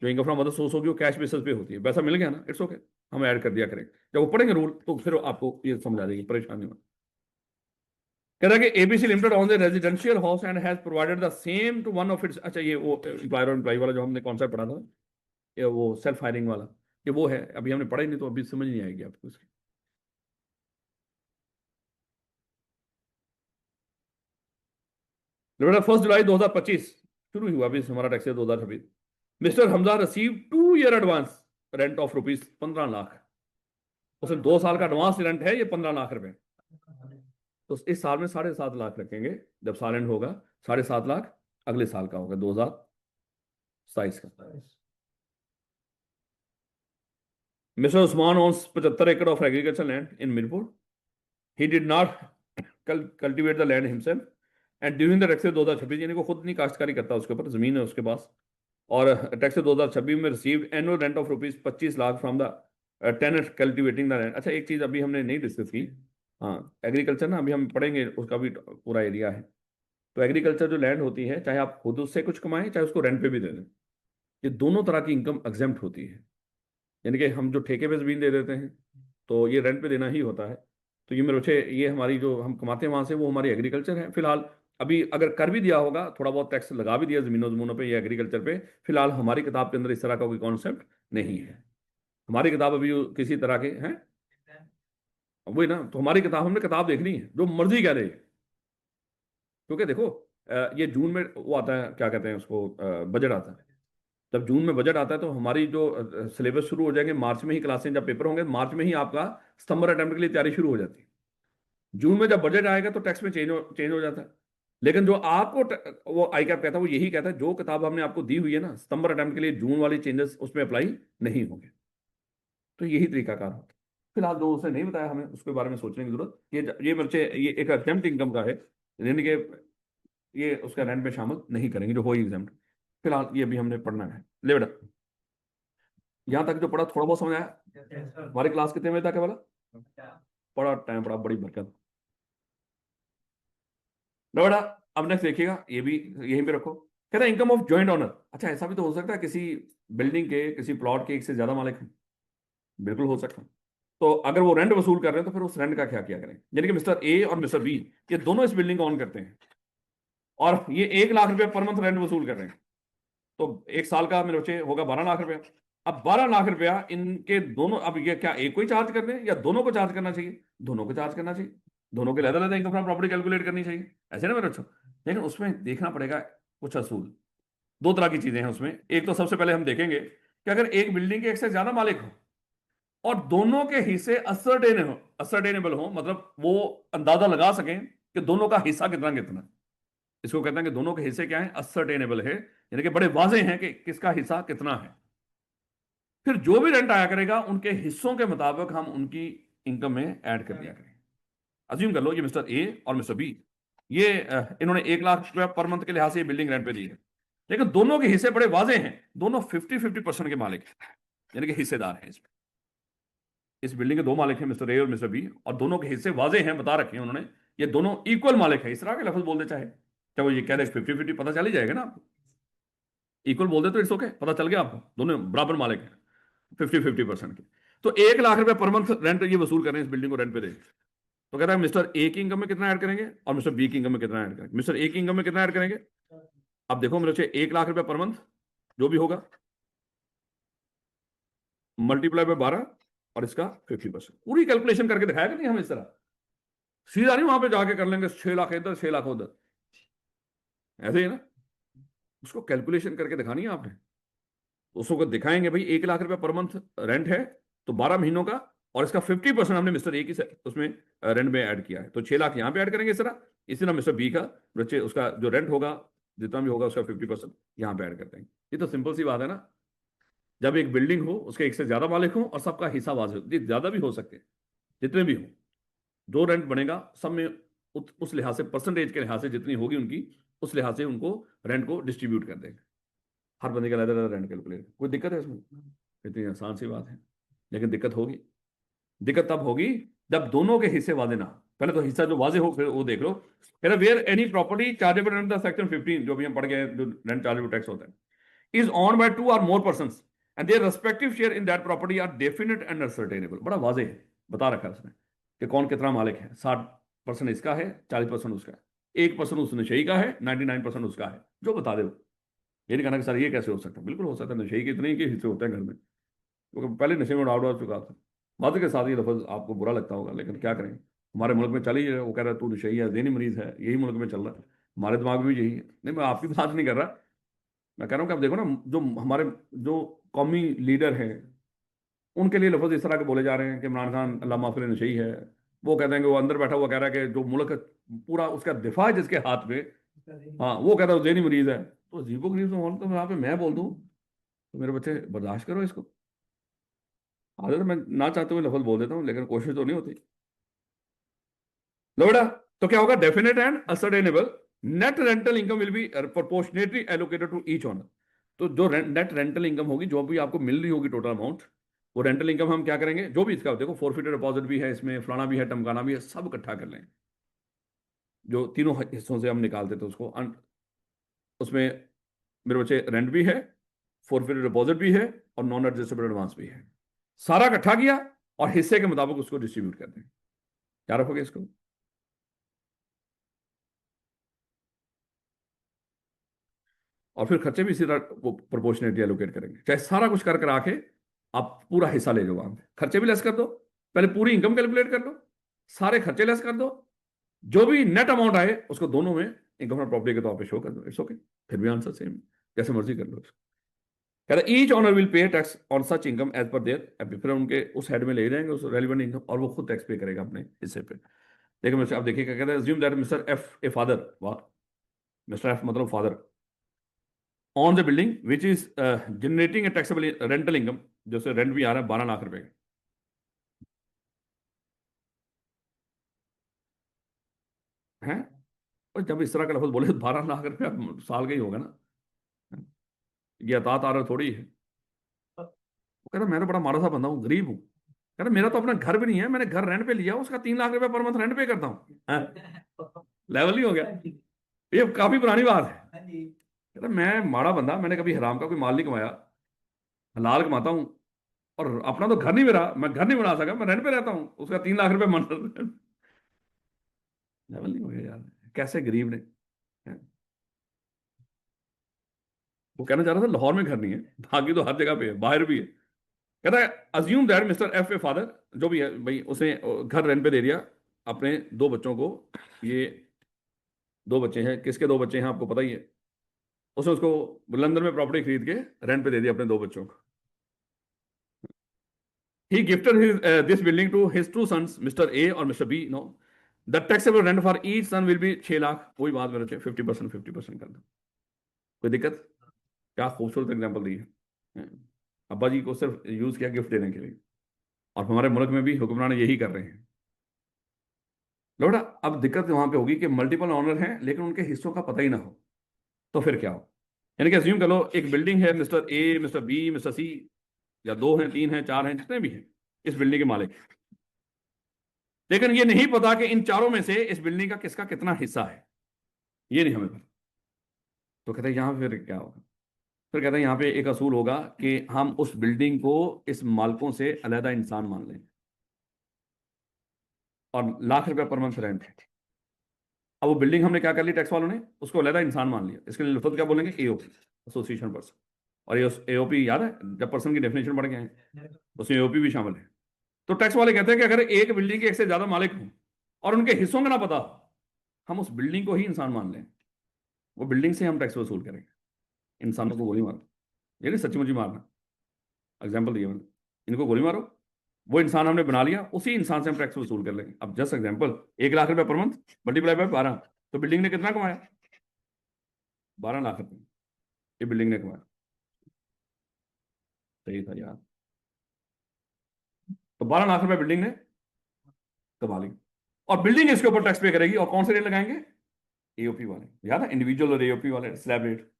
जो इनकम फ्रॉम अदर सोर्स होगी वो कैश बेसिस पे होती है, पैसा मिल गया ना, इट्स ओके, हम ऐड कर दिया करेंगे। जब वो पढ़ेंगे रूल तो फिर आपको ये समझ आ जाएगी, परेशानी में। कह रहा है कि ABC limited on the residential house and has provided the same to one of its, अच्छा ये वो एम्प्लॉयर और एम्प्लॉय वाला जो हमने कॉन्सेप्ट पढ़ा था, ये वो सेल्फ हायरिंग वाला, ये वो है। अभी हमने पढ़ा ही नहीं तो अभी समझ नहीं आएगी आपको इसकी। बेटा 1 जुलाई 2025 शुरू ही हुआ अभी हमारा tax 2026। Mister Hamza receive 2 year advance rent of ₹15 lakh. उसमें 2 साल का एडवांस रेंट है, ये 15 लाख रुपए। तो इस साल में 7.5 लाख रखेंगे, जब साल एंड होगा 7.5 लाख अगले साल का होगा 2027 का। मिस्टर उस्मान ओन्स 75 एकड़ of agriculture land in Mirpur. He did not cultivate the land himself and during the tax 2026, यानी वो खुद नहीं काश्तकारी करता, उसके ऊपर जमीन है उसके पास। और टैक्स 2026 में received annual rent of ₹25 lakh from the tenant cultivating the land. अच्छा, एक चीज अभी हमने नहीं डिस्कस की, हाँ एग्रीकल्चर ना, अभी हम पढ़ेंगे, उसका भी पूरा एरिया है। तो एग्रीकल्चर जो लैंड होती है, चाहे आप खुद उससे कुछ कमाएं चाहे उसको रेंट पे भी दे दें, ये दोनों तरह की इनकम एग्जेम्प्ट होती है। यानी कि हम जो ठेके पे जमीन दे देते हैं तो ये रेंट पे देना ही होता है। तो ये मेरे बच्चे, ये हमारी जो हम कमाते हैं वहां से, वो हमारी एग्रीकल्चर है फिलहाल। अभी अगर कर भी दिया होगा, थोड़ा बहुत टैक्स लगा भी दिया जमीनों जमीनों पे या एग्रीकल्चर पे, फिलहाल हमारी किताब के अंदर इस तरह का कोई कॉन्सेप्ट नहीं है। हमारी किताब अभी किसी तरह के हैं, वही ना, तो हमारी किताब, हमने किताब देखनी है जो मर्जी कह रहे, क्योंकि देखो ये जून में वो आता है, क्या कहते हैं उसको, बजट आता है। जब जून में बजट आता है तो हमारी जो सिलेबस शुरू हो जाएंगे, मार्च में ही क्लासें, जब पेपर होंगे मार्च में ही आपका सितंबर अटेम्प्ट के लिए तैयारी शुरू हो जाती है। जून में जब बजट आएगा तो टैक्स में चेंज हो जाता है। लेकिन जो आपको वो आई कैप कहता है, वो यही कहता है जो किताब हमने आपको दी हुई है ना सितंबर अटेम्प्ट के लिए, जून वाली चेंजेस उसमें अप्लाई नहीं होंगे। तो यही तरीकाकार होता है। फिलहाल जो उसने नहीं बताया, हमें उसके बारे में सोचने की जरूरत, ये बच्चे ये एक एग्जाम्प्ट इनकम का है, यानी कि ये उसका रेंट में शामिल नहीं करेंगे जो हो एग्जाम्प्ट। फिलहाल ये भी हमने पढ़ना है। ले बेटा, यहाँ तक जो पढ़ा थोड़ा बहुत समझ आया? हमारी क्लास कितने बजे तक है वाला? बड़ा टाइम पड़ा, बड़ी बरकत। लो बेटा, अब नेक्स्ट देखिएगा, ये भी यहीं पे रखो। कहता है इनकम ऑफ जॉइंट ओनर। अच्छा, ऐसा भी तो हो सकता है किसी बिल्डिंग के, किसी प्लॉट के एक से ज्यादा मालिक हैं, बिल्कुल हो सकता है। तो अगर वो रेंट वसूल कर रहे हैं तो फिर उस रेंट का क्या किया करें? यानी कि मिस्टर ए और मिस्टर बी, ये दोनों इस बिल्डिंग को ऑन करते हैं और ये ₹1 लाख पर मंथ रेंट वसूल कर रहे हैं। तो एक साल का मेरे बच्चे होगा 12 लाख रुपया। अब 12 लाख रुपया इनके दोनों, अब ये क्या एक को ही चार्ज कर दें या दोनों को चार्ज करना चाहिए? दोनों को चार्ज करना चाहिए, दोनों के अलग अलग इनकम फ्रॉम प्रॉपर्टी कैलकुलेट करनी चाहिए, ऐसे ना मेरे बच्चों। लेकिन उसमें देखना पड़ेगा कुछ असूल। दो तरह की चीजें हैं उसमें। एक तो सबसे पहले हम देखेंगे कि अगर एक बिल्डिंग के एक से ज्यादा मालिक हो और दोनों के हिस्से असर्टेनेबल हो, मतलब वो अंदाजा लगा सकें कि दोनों का हिस्सा कितना कितना, इसको कहते हैं कि दोनों के हिस्से क्या है, असर्टेनेबल है, यानी कि बड़े वाजे हैं कि किसका हिस्सा कितना है। फिर जो भी रेंट आया करेगा उनके हिस्सों के मुताबिक हम उनकी इनकम में ऐड कर दिया करें। अज्यूम कर लो ये मिस्टर ए और मिस्टर बी, ये इन्होंने 1 लाख रुपया पर मंथ के लिहाज से ये बिल्डिंग रेंट पे दी है, लेकिन दोनों के हिस्से बड़े वाजे हैं, दोनों 50-50% के मालिक हैं, यानी कि हिस्सेदार हैं इसमें। इस बिल्डिंग के दो मालिक हैं, मिस्टर ए और मिस्टर बी, और दोनों के हिस्से वाजे हैं, बता रखे हैं उन्होंने, ये दोनों इक्वल मालिक है। इस तरह के लफ्ज बोल दे चाहे वो ये कह दे 50-50, पता चल ही जाएगा ना आपको। इक्वल बोल दे तो इट्स ओके, पता चल गया आपको, दोनों बराबर मालिक हैं 50-50% के। तो 1 लाख रुपए पर मंथ रेंट ये वसूल कर रहे हैं इस बिल्डिंग को रेंट पे दे। तो कहता है मिस्टर ए की इनकम में कितना ऐड करेंगे और मिस्टर बी की इनकम में कितना ऐड करेंगे। मिस्टर ए की इनकम में कितना ऐड करेंगे, अब देखो मेरे बच्चे, 1 लाख रुपए पर मंथ जो भी होगा मल्टीप्लाई बाय 12 और इसका 50%। पूरी कैलकुलेशन करके दिखाया कि नहीं हम इस तरह, सीधा नहीं वहां पे जाके कर लेंगे 6 लाख इधर 6 लाख उधर, ऐसे ही ना। उसको कैलकुलेशन करके दिखानी है आपने। उसको दिखाएंगे भाई 1 लाख रुपए पर मंथ रेंट है, तो 12 महीनों का, और इसका 50% हमने मिस्टर ए की उसमें रेंट में ऐड किया है, तो 6 लाख यहाँ पे ऐड करेंगे इस तरह। इसी तरह मिस्टर बी का बच्चे उसका जो रेंट होगा जितना भी होगा उसका 50% यहाँ पे ऐड कर देंगे। ये तो सिंपल सी बात है ना। जब एक बिल्डिंग हो उसके एक से ज्यादा मालिक हो और सबका हिस्सा वाजिब हो, ज्यादा भी हो सकते हैं, जितने भी हो, जो रेंट बनेगा सब में उस लिहाज से, परसेंटेज के लिहाज से जितनी होगी उनकी, उस लिहाज से उनको रेंट को डिस्ट्रीब्यूट कर देंगे। हर बंदे का अलग अलग रेंट कैलकुलेट, कोई दिक्कत है इसमें? इतनी आसान सी बात है। लेकिन दिक्कत होगी, दिक्कत तब होगी जब दोनों के हिस्से वाजे ना हो। पहले तो हिस्सा जो वाजे हो फिर वो देख लो। कहना where any property chargeable under section 15, जो भी हम पढ़ गए, जो रेंट चार्जेबल टैक्स होता है, इज ऑन बाय 2 और more persons and their respective share in that property are definite and ascertainable. बड़ा वाजे है, बता रखा है उसने कि कौन कितना मालिक है। 60% इसका है, 40% उसका है, 1% उस नशेई का है, 99% उसका है, जो बता दे वो। ये नहीं कहना कि सर ये कैसे हो सकता है, बिल्कुल हो सकता है। नशे के इतने ही के हिस्से होते हैं घर में, क्योंकि पहले नशे में उड़ा चुका था। बात के साथ ये लफज आपको बुरा लगता होगा, लेकिन क्या करें, हमारे मुल्क में चल ही है। वो कह रहा है तू नशेई है, ज़हनी मरीज है, यही मुल्क में चल रहा है। हमारे दिमाग में भी यही है। नहीं, मैं आपकी बात नहीं कर रहा, मैं कह रहा हूँ कि आप देखो ना, जो हमारे जो कौमी लीडर हैं उनके लिए लफज इस तरह के बोले जा रहे हैं कि इमरान खान अल्लाह माफ करे नशेई है। वो कहते हैं कि वो अंदर बैठा हुआ कह रहा है कि जो मुल्क पूरा उसका दिफा है जिसके हाथ में, हाँ वो कहता है वो ज़हनी मरीज है। तो अजीबो गरीब माहौल, तो यहाँ पे मैं बोल दूँ तो मेरे बच्चे बर्दाश्त करो इसको। आदत मैं ना चाहते हुए लफज बोल देता हूँ, लेकिन कोशिश तो नहीं होती। लो बेटा, तो क्या होगा, definite and ascertainable net rental income will be proportionately allocated to each owner. तो जो नेट रेंटल इनकम होगी, जो भी आपको मिल रही होगी टोटल अमाउंट, वो रेंटल इनकम हम क्या करेंगे, जो भी इसका देखो, फोरफिटेड डिपॉजिट भी है इसमें, फलाना भी है, टमकाना भी है, सब इकट्ठा कर लेंगे। जो तीनों हिस्सों से हम निकालते थे उसको उसमें मेरे बच्चे रेंट भी है, फोरफिटेड डिपॉजिट भी है, और नॉन एडजस्टेबल एडवांस भी है। सारा इकट्ठा किया और हिस्से के मुताबिक उसको डिस्ट्रीब्यूट कर दें। क्या रखोगे इसको? और फिर खर्चे भी इसी तरह वो प्रोपोर्शनेटली एलोकेट करेंगे, चाहे सारा कुछ कर कर आके आप पूरा हिस्सा ले जाओ वहां से। खर्चे भी लेस कर दो, पहले पूरी इनकम कैलकुलेट कर लो, सारे खर्चे लेस कर दो, जो भी नेट अमाउंट आए उसको दोनों में इनकम फ्रॉम प्रॉपर्टी के तौर पे शो कर दो। इट्स ओके, फिर भी आंसर सेम, जैसे मर्जी कर लो इसको। कह रहा each owner will pay tax on such income as per their, फिर उनके उस हेड में ले जाएंगे उस रेलिवेंट इनकम, और वो खुद टैक्स पे करेगा अपने हिस्से पे। लेकिन मिस्टर, अब देखिए क्या कहते हैं, assume that mister F a father, वाह, मिस्टर एफ मतलब father, on the building which is generating a taxable rental income, जैसे रेंट भी आ रहा है 12 लाख रुपए का, है। और जब इस तरह का लफ्ज बोले तो 12 लाख रुपया साल का ही होगा ना, ये अतात आ रहा थोड़ी है। वो कहता मैं तो बड़ा मारा सा बंदा हूँ, गरीब हूँ। कहता मेरा तो अपना घर भी नहीं है, मैंने घर रेंट पे लिया, उसका 3 लाख रुपया पर मंथ रेंट पे करता हूँ। लेवल नहीं हो गया, ये काफी पुरानी बात है। कहता मैं माड़ा बंदा, मैंने कभी हराम का कोई माल नहीं कमाया, हलाल कमाता हूँ, और अपना तो घर नहीं मेरा, मैं घर नहीं बना सका, मैं रेंट पे रहता हूँ, उसका 3 लाख रुपए मंथ। लेवल नहीं हो गया यार, कैसे गरीब ने। वो कहना चाह रहा था लाहौर में घर नहीं है, बाकी तो हर जगह पे है, बाहर भी है। कहता है assume that mister F a father, जो भी है भाई, उसने घर रेंट पे दे दिया अपने दो बच्चों को। ये दो बच्चे हैं, किसके दो बच्चे हैं आपको पता ही है। उसने उसको लंदन में प्रॉपर्टी खरीद के रेंट पे दे दिया अपने दो बच्चों को। He gifted this building to his two sons, Mr. A और Mr. B. No, the taxable rent for each son will be 6 lakh. वही बात मेरे से 50% 50% कर दो, कोई दिक्कत? क्या खूबसूरत एग्जाम्पल दी है। अब्बा जी को सिर्फ यूज किया गिफ्ट देने के लिए, और हमारे मुल्क में भी हुक्मरान यही कर रहे हैं। लोटा अब दिक्कत वहां पे होगी कि मल्टीपल ऑनर हैं लेकिन उनके हिस्सों का पता ही ना हो, तो फिर क्या हो। यानी कि अज्यूम कर लो एक बिल्डिंग है, mister A, mister B, mister C, या दो हैं, तीन हैं, चार हैं, जितने भी हैं इस बिल्डिंग के मालिक, लेकिन ये नहीं पता कि इन चारों में से इस बिल्डिंग का किसका कितना हिस्सा है, ये नहीं हमें पता। तो कहते हैं यहां फिर क्या होगा? फिर कहते हैं यहां पे एक असूल होगा कि हम उस बिल्डिंग को इस मालिकों से अलहदा इंसान मान लें, और लाख रुपए पर मंथ रेंट है। अब वो बिल्डिंग हमने क्या कर ली, टैक्स वालों ने उसको अलहदा इंसान मान लिया। इसके लिए लफ्ज़ क्या बोलेंगे? AOP, association person. और ये एओपी याद है जब पर्सन की डेफिनेशन पढ़ गए हैं, उसमें एओपी भी शामिल है। तो टैक्स वाले कहते हैं कि अगर एक बिल्डिंग के एक से ज्यादा मालिक हों और उनके हिस्सों का ना पता हो, हम उस बिल्डिंग को ही इंसान मान लें, वो बिल्डिंग से हम टैक्स वसूल करेंगे। इंसानों को गोली मारना, ये नहीं सच्ची मुच्ची मारना, एग्जाम्पल दिया मैंने, इनको गोली मारो, वो इंसान हमने बना लिया, उसी इंसान से हम टैक्स वसूल कर लेंगे। अब जस्ट एग्जाम्पल, 1 लाख रुपए पर मंथ मल्टीप्लाई बाय 12, तो बिल्डिंग ने कितना कमाया? 12 लाख रुपए ये बिल्डिंग ने कमाया। सही था यार। तो 12 लाख रुपए बिल्डिंग ने कमा ली, और बिल्डिंग इसके ऊपर टैक्स पे करेगी। और कौन से रेट लगाएंगे? एओपी वाले, याद है इंडिविजुअल और एओपी वाले स्लैब रेट।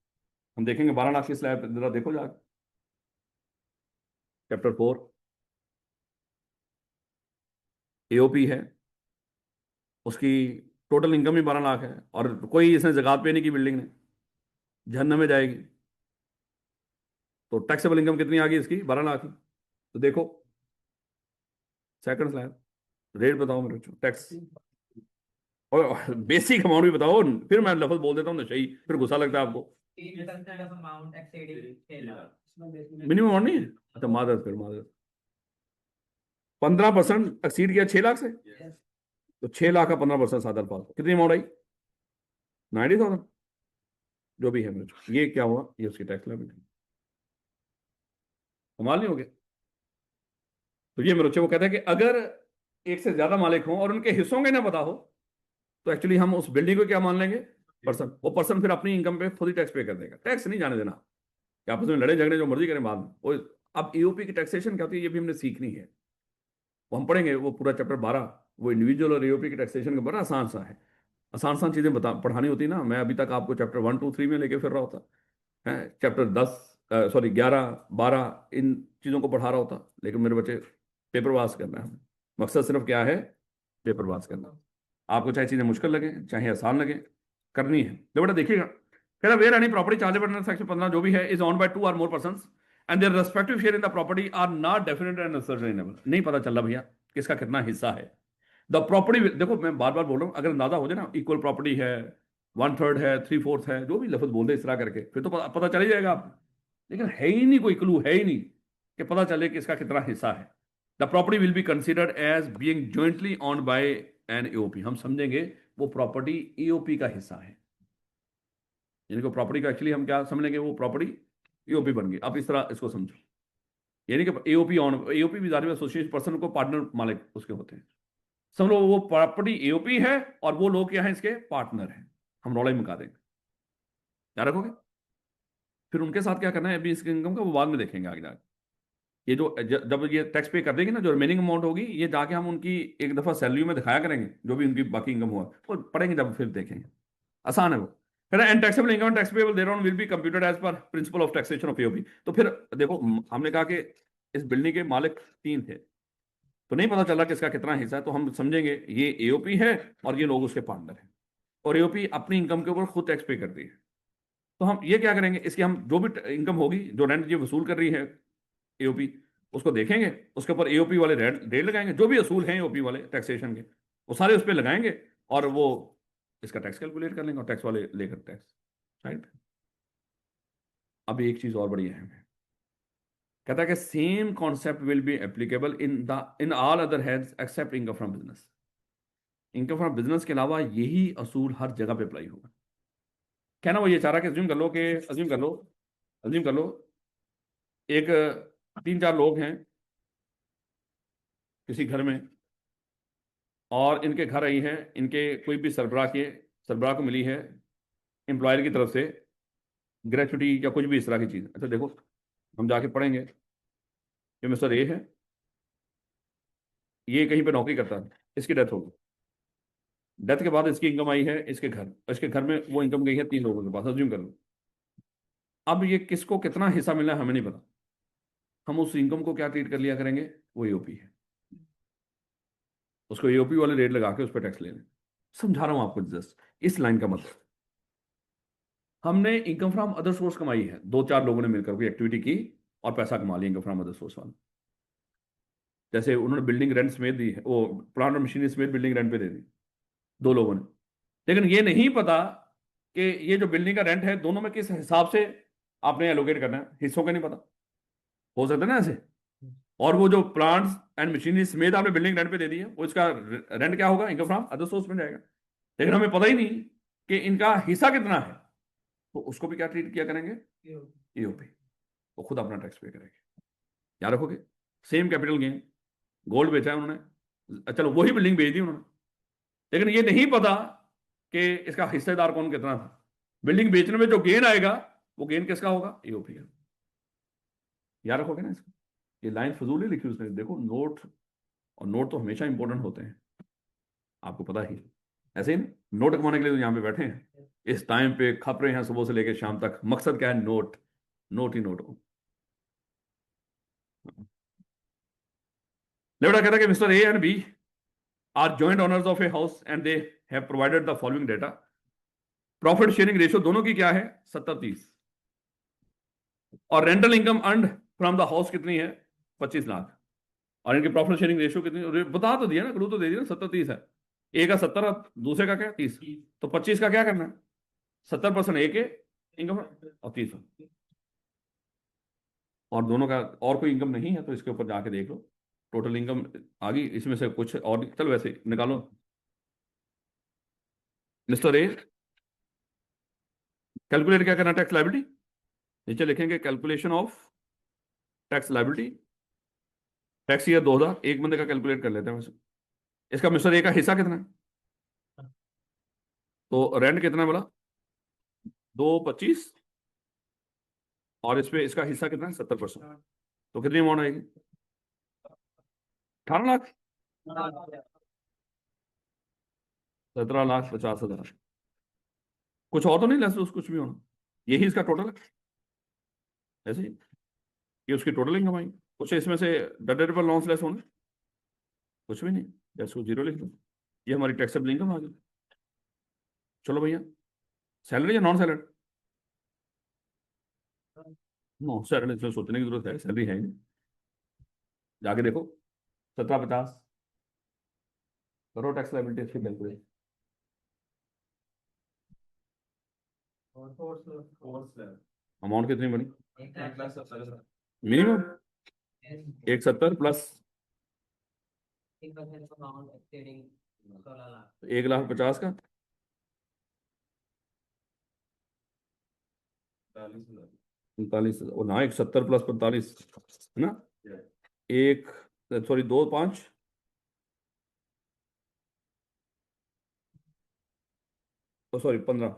हम देखेंगे 12 लाख की स्लैब जरा देखो जाकर, चैप्टर 4 एओपी है, उसकी टोटल इनकम ही 12 लाख है, और कोई इसने जकात पे नहीं की बिल्डिंग ने, जहन्नम में जाएगी। तो टैक्सेबल इनकम कितनी आ गई इसकी? 12 लाख की। तो देखो सेकंड स्लैब, रेट बताओ मेरे को टैक्स, और बेसिक अमाउंट भी बताओ, फिर मैं लफ्ज बोल देता हूँ ना सही, फिर गुस्सा लगता है आपको। मिनिमम अमाउंट नहीं है? अच्छा मादर, फिर मादर 15% एक्सीड किया 6 लाख से, तो 6 लाख का 15% 7 अल्फाज कितनी अमाउंट आई? 90,000। जो भी है मेरे को, ये क्या हुआ? ये उसकी टैक्स लायबिलिटी, कमाल नहीं हो गया? तो ये मेरे बच्चे वो कहते हैं कि अगर एक से ज्यादा मालिक हों और उनके हिस्सों का ही ना पता हो, तो एक्चुअली हम उस बिल्डिंग को क्या मान लेंगे? पर्सन। वो पर्सन फिर अपनी इनकम पे खुद ही टैक्स पे कर देगा, टैक्स नहीं जाने देना। कि आपस में लड़े झगड़े जो मर्जी करें बाद में वो। अब ईओपी की टैक्सेशन क्या होती है ये भी हमने सीखनी है, वो हम पढ़ेंगे, वो पूरा चैप्टर 12, वो इंडिविजुअल और ईओपी की टैक्सेशन का बड़ा आसान सा है। आसान आसान चीजें बता पढ़ानी होती ना, मैं अभी तक आपको चैप्टर 1 2 3 में लेके फिर रहा होता है, चैप्टर 10 सॉरी 11 12 इन चीज़ों को पढ़ा रहा होता, लेकिन मेरे बच्चे पेपर पास करना है हमें। मकसद सिर्फ क्या है? पेपर पास करना। आपको चाहे चीज़ें मुश्किल लगे चाहे आसान लगे, करनी है। तो बेटा देखिएगा, कह रहा where any property chargeable under section 15 जो भी है इज ऑन बाय 2 और more person and their respective share in the property are not definite and ascertainable. नहीं पता चल रहा भैया किसका कितना हिस्सा है। द प्रॉपर्टी, देखो मैं बार बार बोल रहा हूँ, अगर अंदाजा हो जाए ना इक्वल प्रॉपर्टी है, 1/3 है, 3/4 है, जो भी लफ्ज बोल दे इस तरह करके, फिर तो पता चल ही जाएगा आपको। लेकिन है ही नहीं कोई क्लू, है ही नहीं कि पता चले कि इसका कितना हिस्सा है। The property will be considered as being jointly owned by an AOP. हम समझेंगे वो प्रॉपर्टी एओपी का हिस्सा है, यानी कि प्रॉपर्टी का एक्चुअली हम क्या समझेंगे, वो प्रॉपर्टी एओपी बन गई। आप इस तरह इसको समझो, यानी कि एओपी ऑन, एओपी भी जारी एसोसिएशन पर्सन को पार्टनर मालिक उसके होते हैं। समझ लो वो प्रॉपर्टी एओपी है और वो लोग क्या है इसके पार्टनर हैं। हम रौला ही मुका देंगे, क्या रखोगे? फिर उनके साथ क्या करना है अभी इसके इनकम का वो बाद में देखेंगे आगे जाके। ये जो जब ये टैक्स पे कर देंगे ना, जो रिमेनिंग अमाउंट होगी ये जाके हम उनकी एक दफा सैलरी में दिखाया करेंगे, जो भी उनकी बाकी इनकम हुआ वो पढ़ेंगे जब, फिर देखेंगे। आसान है वो। फिर and taxable income tax payable thereon will be computed as per principle of taxation of AOP. तो फिर देखो हमने कहा कि इस बिल्डिंग के मालिक 3 थे, तो नहीं पता चला कि इसका कितना हिस्सा है, तो हम समझेंगे ये एओपी है और ये लोग उसके पार्टनर हैं, और एओपी अपनी इनकम के ऊपर खुद टैक्स पे करती है। तो हम ये क्या करेंगे, इसकी हम जो भी इनकम होगी जो रेंट ये वसूल कर रही है एओपी, उसको देखेंगे, उसके ऊपर एओपी वाले रेट रेट लगाएंगे, जो भी असूल हैं एओपी वाले टैक्सेशन के वो सारे उस पर लगाएंगे, और वो इसका टैक्स कैलकुलेट कर लेंगे और टैक्स वाले लेकर टैक्स साइड। अब एक चीज और बड़ी अहम है, कहता है कि same concept will be applicable in all other heads except income from business. Income from business के अलावा यही असूल हर जगह पे अप्लाई होगा। कहना वो ये चाह रहा है कि अज्यूम कर लो एक 3-4 लोग हैं किसी घर में, और इनके घर आई है, इनके कोई भी सरबराह को मिली है एम्प्लॉयर की तरफ से ग्रेचुटी या कुछ भी इस तरह की चीज। अच्छा देखो, हम जाके पढ़ेंगे, ये मिस्टर ए है, ये कहीं पे नौकरी करता है, इसकी डेथ हो गई। डेथ के बाद इसकी इनकम आई है इसके घर में वो इनकम गई है 3 लोगों के पास, अज्यूम कर लो। अब ये किसको कितना हिस्सा मिला है हमें नहीं पता, हम उस इनकम को क्या ट्रीट कर लिया करेंगे, वो ईओपी है, उसको ईओपी वाले रेट लगा के उस पर टैक्स ले लें। समझा रहा हूं आपको जस्ट इस लाइन का मतलब। हमने इनकम फ्रॉम अदर सोर्स कमाई है, 2-4 लोगों ने मिलकर कोई एक्टिविटी की और पैसा कमा लिया इनकम फ्रॉम अदर सोर्स वाला। जैसे उन्होंने बिल्डिंग रेंट समेत दी है, वो प्लांट और मशीनरी समेत बिल्डिंग रेंट पे दे दी 2 लोगों ने। लेकिन ये नहीं पता कि ये जो बिल्डिंग का रेंट है दोनों में किस हिसाब से आपने एलोकेट करना है, हिस्सों का नहीं पता। हो सकता है ना ऐसे। और वो जो प्लांट्स एंड मशीनरी समेत आपने बिल्डिंग रेंट पे दे दी है, वो इसका रेंट क्या होगा, इनकम फ्रॉम अदर सोर्स में जाएगा। लेकिन हमें पता ही नहीं कि इनका हिस्सा कितना है, तो उसको भी क्या ट्रीट किया करेंगे, ईओपी। वो खुद अपना टैक्स पे करेंगे। याद रखोगे, सेम कैपिटल गेन, गोल्ड बेचा है उन्होंने, चलो वही बिल्डिंग बेच दी उन्होंने, लेकिन ये नहीं पता कि इसका हिस्सेदार कौन कितना था। बिल्डिंग बेचने में जो गेन आएगा वो गेन किसका होगा, ईओपी का। याद रखोगे ना इसको। ये लाइन फजूल ही लिखी उसने, देखो नोट, और नोट तो हमेशा इंपॉर्टेंट होते हैं, आपको पता ही। ऐसे ही ना, नोट कमाने के लिए तो यहाँ पे बैठे हैं, इस टाइम पे खप रहे हैं सुबह से लेकर शाम तक, मकसद क्या है, नोट, नोट ही नोट हो। लेवड़ा कहता है कि mister A and B are joint owners of a house and they have provided the following data. Profit sharing ratio दोनों की क्या है, 70-30। और rental income earned from the house कितनी है, 25 लाख। और इनकी प्रॉफिट शेयरिंग रेशियो कितनी, बता तो दिया ना, क्लू तो दे दिया ना, 70-30 है। ए का 70, दूसरे का क्या 30, तो 25 का क्या करना है, 70% ए के इनकम और 30। और दोनों का और कोई इनकम नहीं है तो इसके ऊपर जाके देख लो, टोटल इनकम आ गई, इसमें से कुछ और चलो वैसे निकालो। मिस्टर ए, कैलकुलेट क्या करना, टैक्स लाइबिलिटी, नीचे लिखेंगे calculation of tax liability, tax year 2000, एक बंदे का कैलकुलेट कर लेते हैं वैसे। इसका मिस्टर ए का हिस्सा कितना है, तो रेंट कितना बोला, 225, और इस पे इसका हिस्सा कितना है, 70%, तो कितनी अमाउंट आएगी, 18 लाख, 17,50,000। कुछ और तो नहीं लेस कुछ भी होना, यही इसका टोटल है, ऐसे ही ये उसकी टोटल इनकम आई। कुछ इसमें से डेडक्टेबल लॉन्स लेस होना, कुछ भी नहीं, जैसे वो जीरो लिख दो, ये हमारी टैक्सेबल इनकम आ गई। चलो भैया, सैलरी या नॉन सैलरी, नो सैलरी, इसमें सोचने की जरूरत है, सैलरी है ही नहीं। जाके देखो, 17,50, करो टैक्स लाइबिलिटी इसकी कैलकुलेट। अमाउंट कितनी बनी, मिनिमम 170 प्लस 1,50,000 का 45,000, और ना 170 प्लस 45 है ना, एक, सॉरी 2 5, सॉरी 15,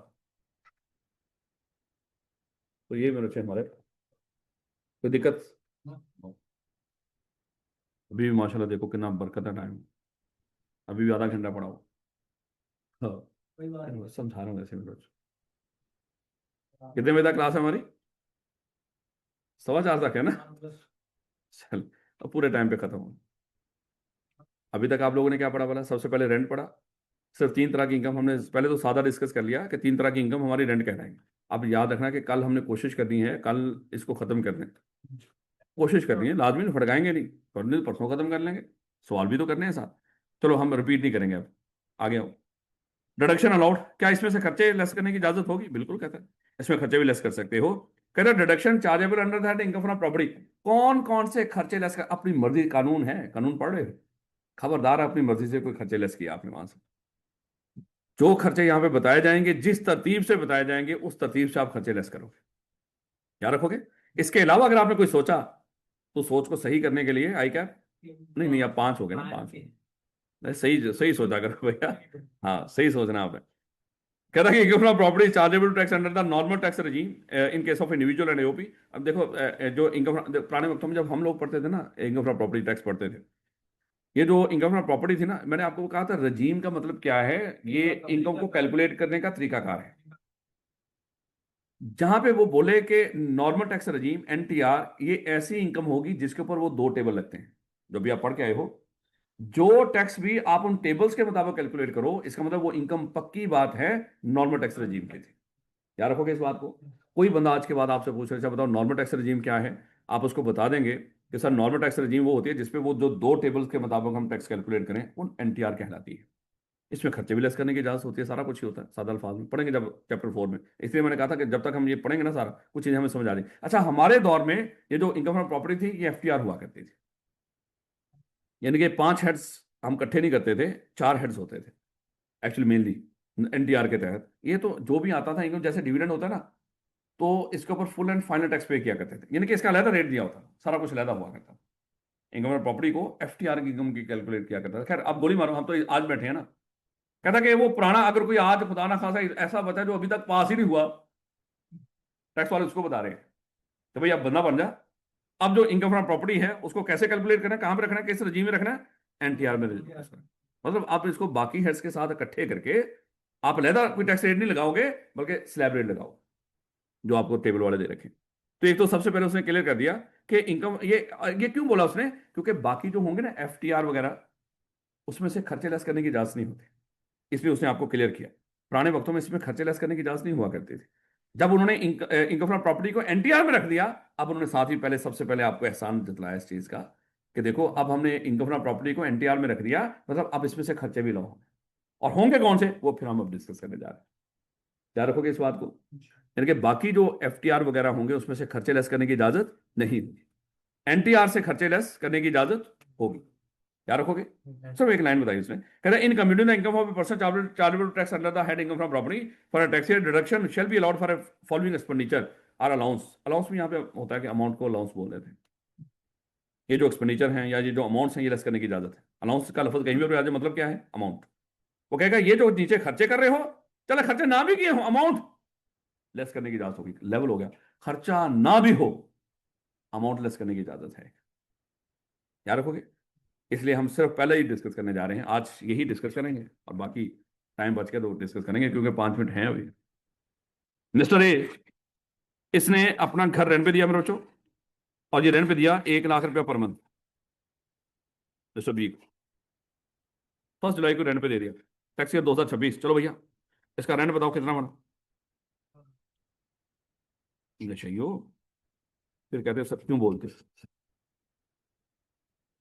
तो ये मेरे हमारे, कोई दिक्कत। अभी भी माशाल्लाह देखो कितना बरकत है टाइम, अभी भी आधा घंटा पड़ा हो। हाँ, समझा रहा हूँ वैसे मैं रोज। कितने बजे तक क्लास है हमारी, 4:15 तक है ना, चल अब पूरे टाइम पे खत्म हो। अभी तक आप लोगों ने क्या पढ़ा, बोला सबसे पहले रेंट पढ़ा, सिर्फ 3 तरह की इनकम हमने पहले तो सादा डिस्कस कर लिया कि 3 तरह की इनकम हमारी रेंट कहलाएंगे। अब याद रखना कि कल हमने कोशिश करनी है, कल इसको खत्म करने की कोशिश करनी है, लाजमी नहीं, फटकाएंगे नहीं, पढ़ने तो परसों खत्म कर लेंगे, सवाल भी तो करने हैं साथ। चलो हम रिपीट नहीं करेंगे, अब आगे आओ। डिडक्शन अलाउड, क्या इसमें से खर्चे लेस करने की इजाजत होगी, बिल्कुल कहता है इसमें खर्चे भी लेस कर सकते हो, कह रहा deduction chargeable under that income from property. कौन कौन से खर्चे लेस कर, अपनी मर्जी, कानून है, कानून पढ़ रहे हो? खबरदार, अपनी मर्जी से कोई खर्चे लेस किया आपने वहां से। जो खर्चे यहां पे बताए जाएंगे, जिस तरतीब से बताए जाएंगे, उस तरतीब से आप खर्चे लेस करोगे, याद रखोगे। इसके अलावा अगर आपने कोई सोचा, तो सोच को सही करने के लिए आई कैप, नहीं नहीं, अब 5 हो गए ना, 5। नहीं, सही सही सोचा करो भैया। हाँ, सही सोचना आपने। कह रहा है कि income from property chargeable tax under the normal tax रजीम in case of individual and AOP. अब देखो, जो इनकम, पुराने वक्तों में जब हम लोग पढ़ते थे ना, इनकम फ्रॉम प्रॉपर्टी टैक्स पढ़ते थे, ये जो इनकम फ्रॉम प्रॉपर्टी थी ना, मैंने आपको कहा था रजीम का मतलब क्या है। ये इनकम को कैलकुलेट करने का तरीकाकार है। जहां पे वो बोले कि नॉर्मल टैक्स रजीम एनटीआर, ये ऐसी इनकम होगी जिसके ऊपर वो 2 टेबल लगते हैं, जो भी आप पढ़ के आए हो। जो टैक्स भी आप उन टेबल्स के मुताबिक कैलकुलेट करो, इसका मतलब वो इनकम पक्की बात है नॉर्मल टैक्स रजीम की थी। याद रखोगे इस बात को। कोई बंदा आज के बाद आपसे पूछ रहे, अच्छा बताओ नॉर्मल टैक्स रजीम क्या है, आप उसको बता देंगे कि सर नॉर्मल टैक्स रजीम वो होती है जिसपे वो जो 2 टेबल्स के मुताबिक हम टैक्स कैलकुलेट करें, उन एनटीआर कहलाती है। इसमें खर्चे भी लेस करने की इजाजत होती है, सारा कुछ ही होता है, सादा अल्फाज में पढ़ेंगे जब चैप्टर 4 में। इसलिए मैंने कहा था कि जब तक हम ये पढ़ेंगे ना, सारा कुछ चीजें हमें समझ आ रही। अच्छा, हमारे दौर में ये जो इनकम फ्रॉम प्रॉपर्टी थी, ये एफटीआर हुआ करती थी। यानी कि 5 हेड्स हम इकट्ठे नहीं करते थे, 4 हेड्स होते थे एक्चुअली, मेनली एनटीआर के तहत। ये तो जो भी आता था इनकम, जैसे डिविडेंड होता है ना, तो इसके ऊपर फुल एंड फाइनल टैक्स पे किया करते थे, यानी कि इसका अलहदा रेट दिया होता, सारा कुछ अलहदा हुआ करता। इनकम फ्रॉम प्रॉपर्टी को एफटीआर की इनकम की कैलकुलेट किया करता था। खैर, अब गोली मारो, हम तो आज बैठे हैं ना। कहता कि वो पुराना, अगर कोई आज खुदा ना खासा ऐसा बचा जो अभी तक पास ही नहीं हुआ, टैक्स वाले उसको बता रहे हैं कि भाई अब बंदा बन जा। अब जो इनकम फ्रॉम प्रॉपर्टी है, उसको कैसे कैलकुलेट करना है, कहां पे रखना है, किस रजीम में रखना है, एनटीआर में रखना है। मतलब आप इसको बाकी हेड्स के साथ इकट्ठे करके आप अलहदा कोई टैक्स रेट नहीं लगाओगे, बल्कि स्लैब रेट लगाओ, जो आपको टेबल वाले दे रखे। तो एक तो सबसे पहले उसने क्लियर कर दिया कि इनकम, ये क्यों बोला उसने, क्योंकि बाकी जो होंगे ना एफटीआर वगैरह, उसमें से खर्चे लेस करने की इजाजत नहीं होती, इसलिए उसने आपको क्लियर किया। पुराने वक्तों में इसमें खर्चे लेस करने की इजाजत नहीं हुआ करती थी। जब उन्होंने इनकम फ्रॉम प्रॉपर्टी को एनटीआर में रख दिया, अब उन्होंने साथ ही पहले, सबसे पहले आपको एहसान जतलाया इस चीज का कि देखो, अब हमने इनकम फ्रॉम प्रॉपर्टी को एनटीआर में रख दिया, मतलब अब इसमें से खर्चे भी लो होंगे। और होंगे कौन से, वो फिर हम अब डिस्कस करने जा रहे हैं। क्या रखोगे इस बात को, यानी कि बाकी जो एफटीआर वगैरह होंगे, उसमें से खर्चे लेस करने की इजाजत नहीं होगी, एनटीआर से खर्चे लेस करने की इजाजत होगी। क्या रखोगे। सिर्फ एक लाइन बताइए उसमें, कह रहा है in computing the income of a person chargeable tax under the head income from property for a tax deduction shall be allowed for a following expenditure or allowance. Allowance में यहाँ पे होता है कि अमाउंट को अलाउंस बोल देते हैं। ये जो एक्सपेंडिचर हैं या ये जो अमाउंट्स हैं, ये लेस करने की इजाजत है। अलाउंस का लफ्ज कहीं भी आ जाए, मतलब क्या है, अमाउंट। वो कहेगा ये जो नीचे खर्चे कर रहे हो, चले खर्चे ना भी किए हो, अमाउंट लेस करने की इजाजत होगी। लेवल हो गया, खर्चा ना भी हो, अमाउंट लेस करने की इजाजत है। याद रखोगे। इसलिए हम सिर्फ पहले ही डिस्कस करने जा रहे हैं, आज यही डिस्कस करेंगे, और बाकी टाइम बच के तो डिस्कस करेंगे, क्योंकि 5 मिनट हैं अभी। मिस्टर ए, इसने अपना घर रेंट पे दिया मेरे बच्चों, और ये रेंट पे दिया 1 लाख रुपया पर मंथ। मिस्टर बी, 1 जुलाई को रेंट पे दे दिया, टैक्स ईयर 2026। चलो भैया, इसका रेंट बताओ कितना बना। नशा हो, फिर कहते हैं सब क्यों बोलते,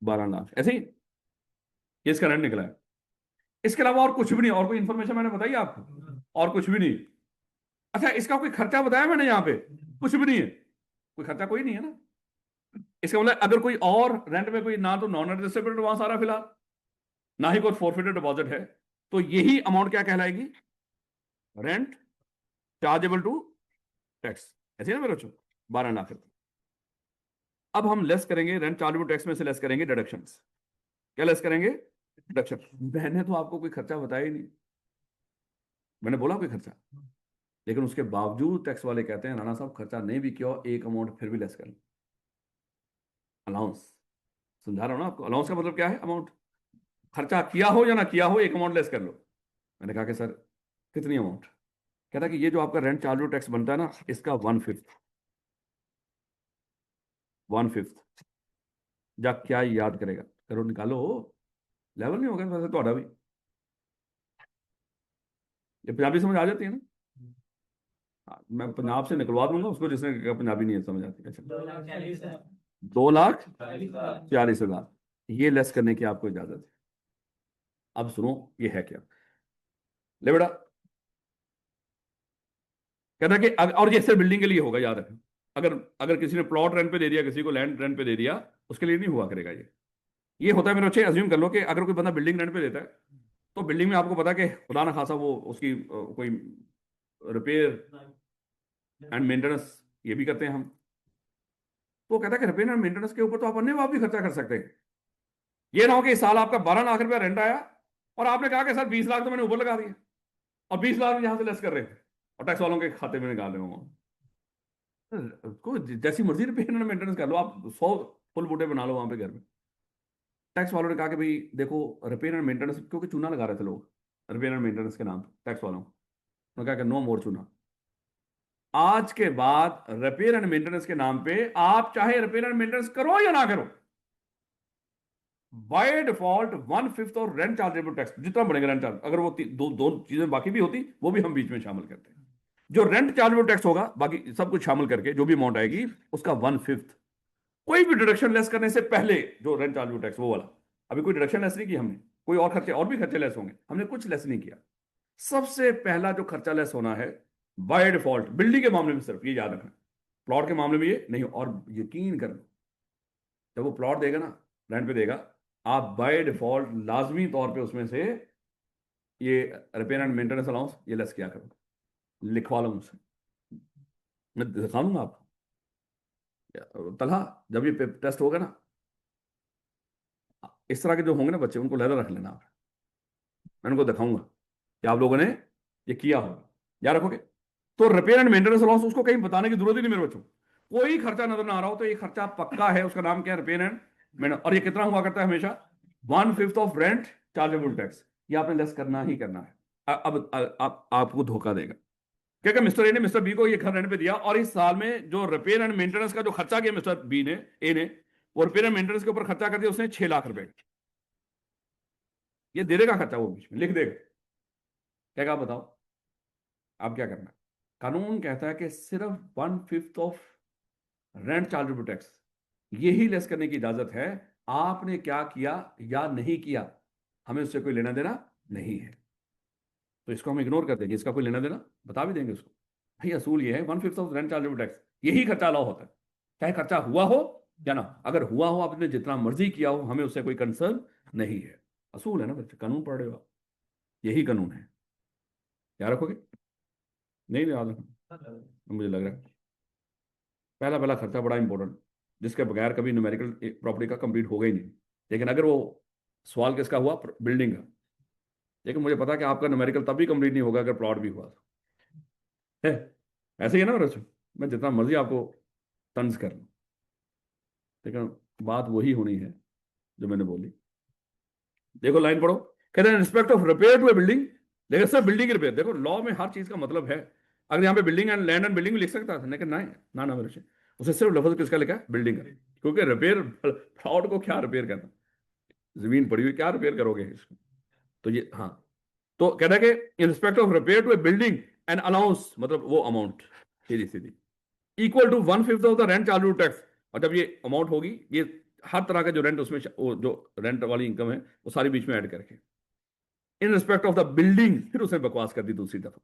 12 लाख ऐसे ही ये इसका रेंट निकला है। इसके अलावा और कुछ भी नहीं, और कोई इंफॉर्मेशन मैंने बताई आपको, और कुछ भी नहीं। अच्छा, इसका कोई खर्चा बताया मैंने यहाँ पे, कुछ भी नहीं है, कोई खर्चा कोई नहीं है ना। इसका मतलब अगर कोई और रेंट में कोई, ना तो नॉन एडजस्टेबल एडवांस आ रहा फिलहाल, ना ही कोई फोरफिटेड डिपॉजिट है, तो यही अमाउंट क्या कहलाएगी, रेंट चार्जेबल टू टैक्स। ऐसे ही ना मेरे बच्चों, 12 लाख रुपए। अब हम लेस करेंगे रेंट चार्जेबल टैक्स में से, लेस करेंगे डिडक्शंस। क्या लेस करेंगे, डिडक्शन। मैंने तो आपको कोई खर्चा बताया ही नहीं, मैंने बोला कोई खर्चा, लेकिन उसके बावजूद टैक्स वाले कहते हैं राणा साहब खर्चा नहीं भी किया हो, एक अमाउंट फिर भी लेस कर लो, अलाउंस। समझा रहा हूं ना आपको, अलाउंस का मतलब क्या है, अमाउंट। खर्चा किया हो या ना किया हो, एक अमाउंट लेस कर लो। मैंने कहा कि सर कितनी अमाउंट। कहता कि ये जो आपका रेंट चार्ज टैक्स बनता है ना, इसका 1/5, 1/5। जा क्या याद करेगा, करो निकालो, लेवल नहीं होगा वैसे तो भी। ये पंजाबी समझ आ जाती है ना। हाँ, मैं पंजाब से निकलवा दूंगा उसको जिसने कहा पंजाबी नहीं है समझ आती। अच्छा, 2,40,000 ये लेस करने की आपको इजाजत है। अब सुनो ये है क्या, ले बेटा। कहता कि और ये सिर्फ बिल्डिंग के लिए होगा, याद रखें। अगर अगर किसी ने प्लॉट रेंट पे दे दिया, किसी को लैंड रेंट पे दे दिया, उसके लिए नहीं हुआ करेगा ये होता है मेरे बच्चे। अज्यूम कर लो कि अगर कोई बंदा बिल्डिंग रेंट पे देता है, तो बिल्डिंग में आपको पता है कि खुदा ना खासा वो उसकी कोई रिपेयर एंड मेंटेनेंस ये भी करते हैं हम। तो वो कहता है कि रिपेयर एंड मेंटेनेंस के ऊपर तो आप अन्य आप भी खर्चा कर सकते हैं। ये ना हो कि इस साल आपका 12 लाख रुपया रेंट आया और आपने कहा कि सर 20 लाख तो मैंने ऊपर लगा दिया, और 20 लाख यहां से लेस कर रहे थे और टैक्स वालों के खाते में निकाल रहे हो। को जैसी मर्जी रिपेयर एंड मेंटेनेंस कर लो, आप 100 फुल बूटे बना लो वहां पे घर में। टैक्स वालों ने कहा कि भाई देखो, रिपेयर एंड मेंटेनेंस, क्योंकि चूना लगा रहे थे लोग रिपेयर एंड मेंटेनेंस के नाम पे टैक्स वालों, उन्होंने कहा कि नो मोर चूना। आज के बाद रिपेयर एंड मेंटेनेंस के नाम पे आप चाहे रिपेयर एंड मेंटेनेंस करो या ना करो, बाय डिफॉल्ट 1/5 और रेंट चार्जेबल टैक्स जितना बढ़ेगा रेंट चार्ज, अगर वो दो चीजें बाकी भी होती वो भी हम बीच में शामिल करते हैं। जो रेंट चार्जेबल टैक्स होगा बाकी सब कुछ शामिल करके जो भी अमाउंट आएगी उसका 1/5, कोई भी डिडक्शन लेस करने से पहले जो रेंट चार्जेबल टैक्स वो वाला। अभी कोई डिडक्शन लेस नहीं की हमने, कोई और खर्चे और भी खर्चे लेस होंगे, हमने कुछ लेस नहीं किया। सबसे पहला जो खर्चा लेस होना है बाय डिफॉल्ट बिल्डिंग के मामले में, सिर्फ ये याद रखना, प्लॉट के मामले में ये नहीं। और यकीन कर लो, जब वो प्लॉट देगा ना, रेंट पे देगा, आप बाय डिफॉल्ट लाजमी तौर पे उसमें से ये रिपेयर एंड मेंटेनेंस अलाउंस ये लेस किया करो, लिखवा लो मुझसे, मैं दिखा दूंगा आपको। तलहा जब ये टेस्ट होगा ना, इस तरह के जो होंगे ना बच्चे, उनको लहरा रख लेना आप, मैं उनको दिखाऊंगा कि आप लोगों ने ये किया होगा, याद रखोगे। तो रिपेयर एंड मेंटेनेंस अलाउंस उसको कहीं बताने की जरूरत ही नहीं मेरे बच्चों। कोई खर्चा नजर ना आ रहा हो तो ये खर्चा पक्का है, उसका नाम क्या है, रिपेयर एंड मेंटेनेंस। और ये कितना हुआ करता है हमेशा, 1/5 ऑफ रेंट चार्जेबल टैक्स, ये आपने लेस करना ही करना है। अब आपको धोखा देगा क्या क्या, मिस्टर ए ने मिस्टर बी को ये घर रेंट पे दिया और इस साल में जो रिपेयर एंड मेंटेनेंस का जो खर्चा किया मिस्टर बी ने, ए ने, वो रिपेयर एंड मेंटेनेंस के ऊपर खर्चा कर दिया उसने 6 लाख रुपए। ये दे देगा खर्चा, वो बीच में लिख देगा, क्या आप बताओ आप क्या करना है। कानून कहता है कि सिर्फ 1/5 ऑफ रेंट चार्जेबल टैक्स यही लेस करने की इजाजत है। आपने क्या किया या नहीं किया, हमें उससे कोई लेना देना नहीं है। तो इसको हम इग्नोर कर देंगे, इसका कोई लेना देना, बता भी देंगे उसको, भाई असूल ये है 1/5 ऑफ रेंट चार्जेबल टैक्स, यही खर्चा अलाउ होता है, चाहे खर्चा हुआ हो या ना। अगर हुआ हो आपने जितना मर्जी किया हो, हमें उससे कोई कंसर्न नहीं है। असूल है ना बच्चे, कानून पढ़ रहे हो आप, यही कानून है, याद रखोगे। नहीं याद रखना, मुझे लग रहा है पहला पहला खर्चा बड़ा इंपॉर्टेंट, जिसके बगैर कभी न्यूमेरिकल प्रॉपर्टी का कंप्लीट होगा ही नहीं। लेकिन अगर वो सवाल किसका हुआ, बिल्डिंग का, लेकिन मुझे पता है कि आपका न्यूमेरिकल तब भी कंप्लीट नहीं होगा अगर प्लॉट भी हुआ तो। है ऐसे ही है ना रचो, मैं जितना मर्जी आपको तंज कर लूं, लेकिन बात वही होनी है जो मैंने बोली। देखो लाइन पढ़ो, कहते हैं respect of repair to a building, लेकिन सर बिल्डिंग रिपेयर, देखो लॉ में हर चीज का मतलब है। अगर यहाँ पे building and land and building लिख सकता था, लेकिन ना ना ना मेरे, उसे सिर्फ लफ्ज किसका लिखा है, बिल्डिंग का, क्योंकि रिपेयर फ्लॉट को क्या रिपेयर करना, जमीन पड़ी हुई क्या रिपेयर करोगे इसको। तो ये हाँ, तो कहता है कि in respect of repair to a building and allowance, मतलब वो अमाउंट सीधी सीधी equal to 1/5 of the rent charge tax. और जब ये अमाउंट होगी, ये हर तरह का जो रेंट उसमें जो रेंट वाली इनकम है वो सारी बीच में ऐड करके, इन रिस्पेक्ट ऑफ द बिल्डिंग, फिर उसने बकवास कर दी दूसरी दफा,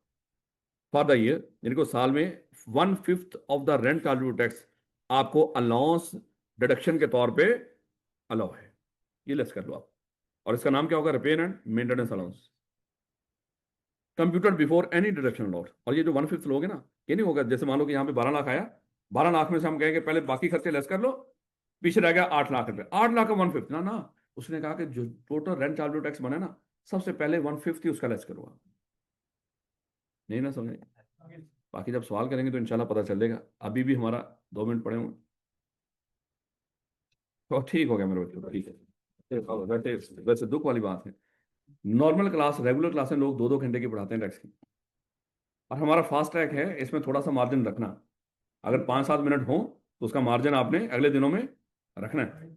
फॉर द ईयर, इनको साल में 1/5 of the rent charge tax आपको अलाउंस डिडक्शन के तौर पे अलाउ है, ये लेस कर लो आप। और इसका नाम क्या होगा, repair and maintenance allowance, computer before any deduction lot. और ये जो 1/5 लोगे ना, ये नहीं होगा जैसे मान लो कि यहाँ पे 12 लाख आया, 12 लाख में से हम कहेंगे पहले बाकी खर्चे लेस कर लो, पीछे रह गया 8 लाख रुपए, 8 लाख का 1/5 ना ना, उसने कहा कि जो टोटल रेंट चार्ज टैक्स बना ना, सबसे पहले 1/5 ही उसका लेस करो आप। नहीं ना समझे, बाकी जब सवाल करेंगे तो इंशाल्लाह पता चलेगा, अभी भी हमारा 2 मिनट पड़े होंगे। तो ठीक हो गया मेरे बच्चों, ठीक है। वैसे वैसे दुख वाली बात है, नॉर्मल क्लास रेगुलर क्लास में लोग 2-2 घंटे की पढ़ाते हैं टैक्स की, और हमारा फास्ट ट्रैक है, इसमें थोड़ा सा मार्जिन रखना। अगर 5-7 मिनट हो तो उसका मार्जिन आपने अगले दिनों में रखना है।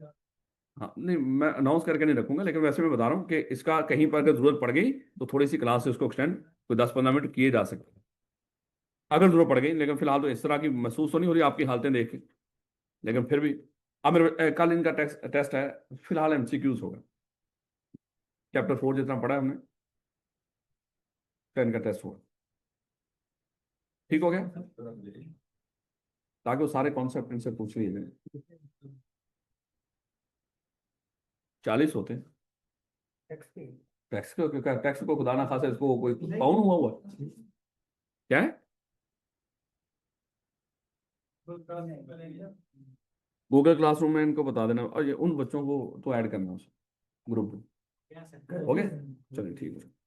हाँ नहीं, मैं अनाउंस करके नहीं रखूंगा, लेकिन वैसे मैं बता रहा हूँ कि इसका कहीं पर अगर जरूरत पड़ गई तो थोड़ी सी क्लास से उसको एक्सटेंड कोई 10-15 मिनट किए जा सकते हैं अगर जरूरत पड़ गई। लेकिन फिलहाल तो इस तरह की महसूस तो नहीं हो रही आपकी हालतें देख के, लेकिन फिर भी अब मेरे कल इनका टेस्ट है, फिलहाल एमसीक्यूज होगा, चैप्टर 4 जितना पढ़ा है हमने, का इनका टेस्ट होगा। ठीक हो गया। ताकि वो सारे कॉन्सेप्ट इनसे पूछ लिए जाए। 40 होते हैं। टैक्स को खुदा ना खासा इसको कोई पाउन हुआ हुआ है। क्या है? गूगल क्लासरूम में इनको बता देना, और ये उन बच्चों को तो ऐड करना उस ग्रुप में। ओके, चलिए ठीक है।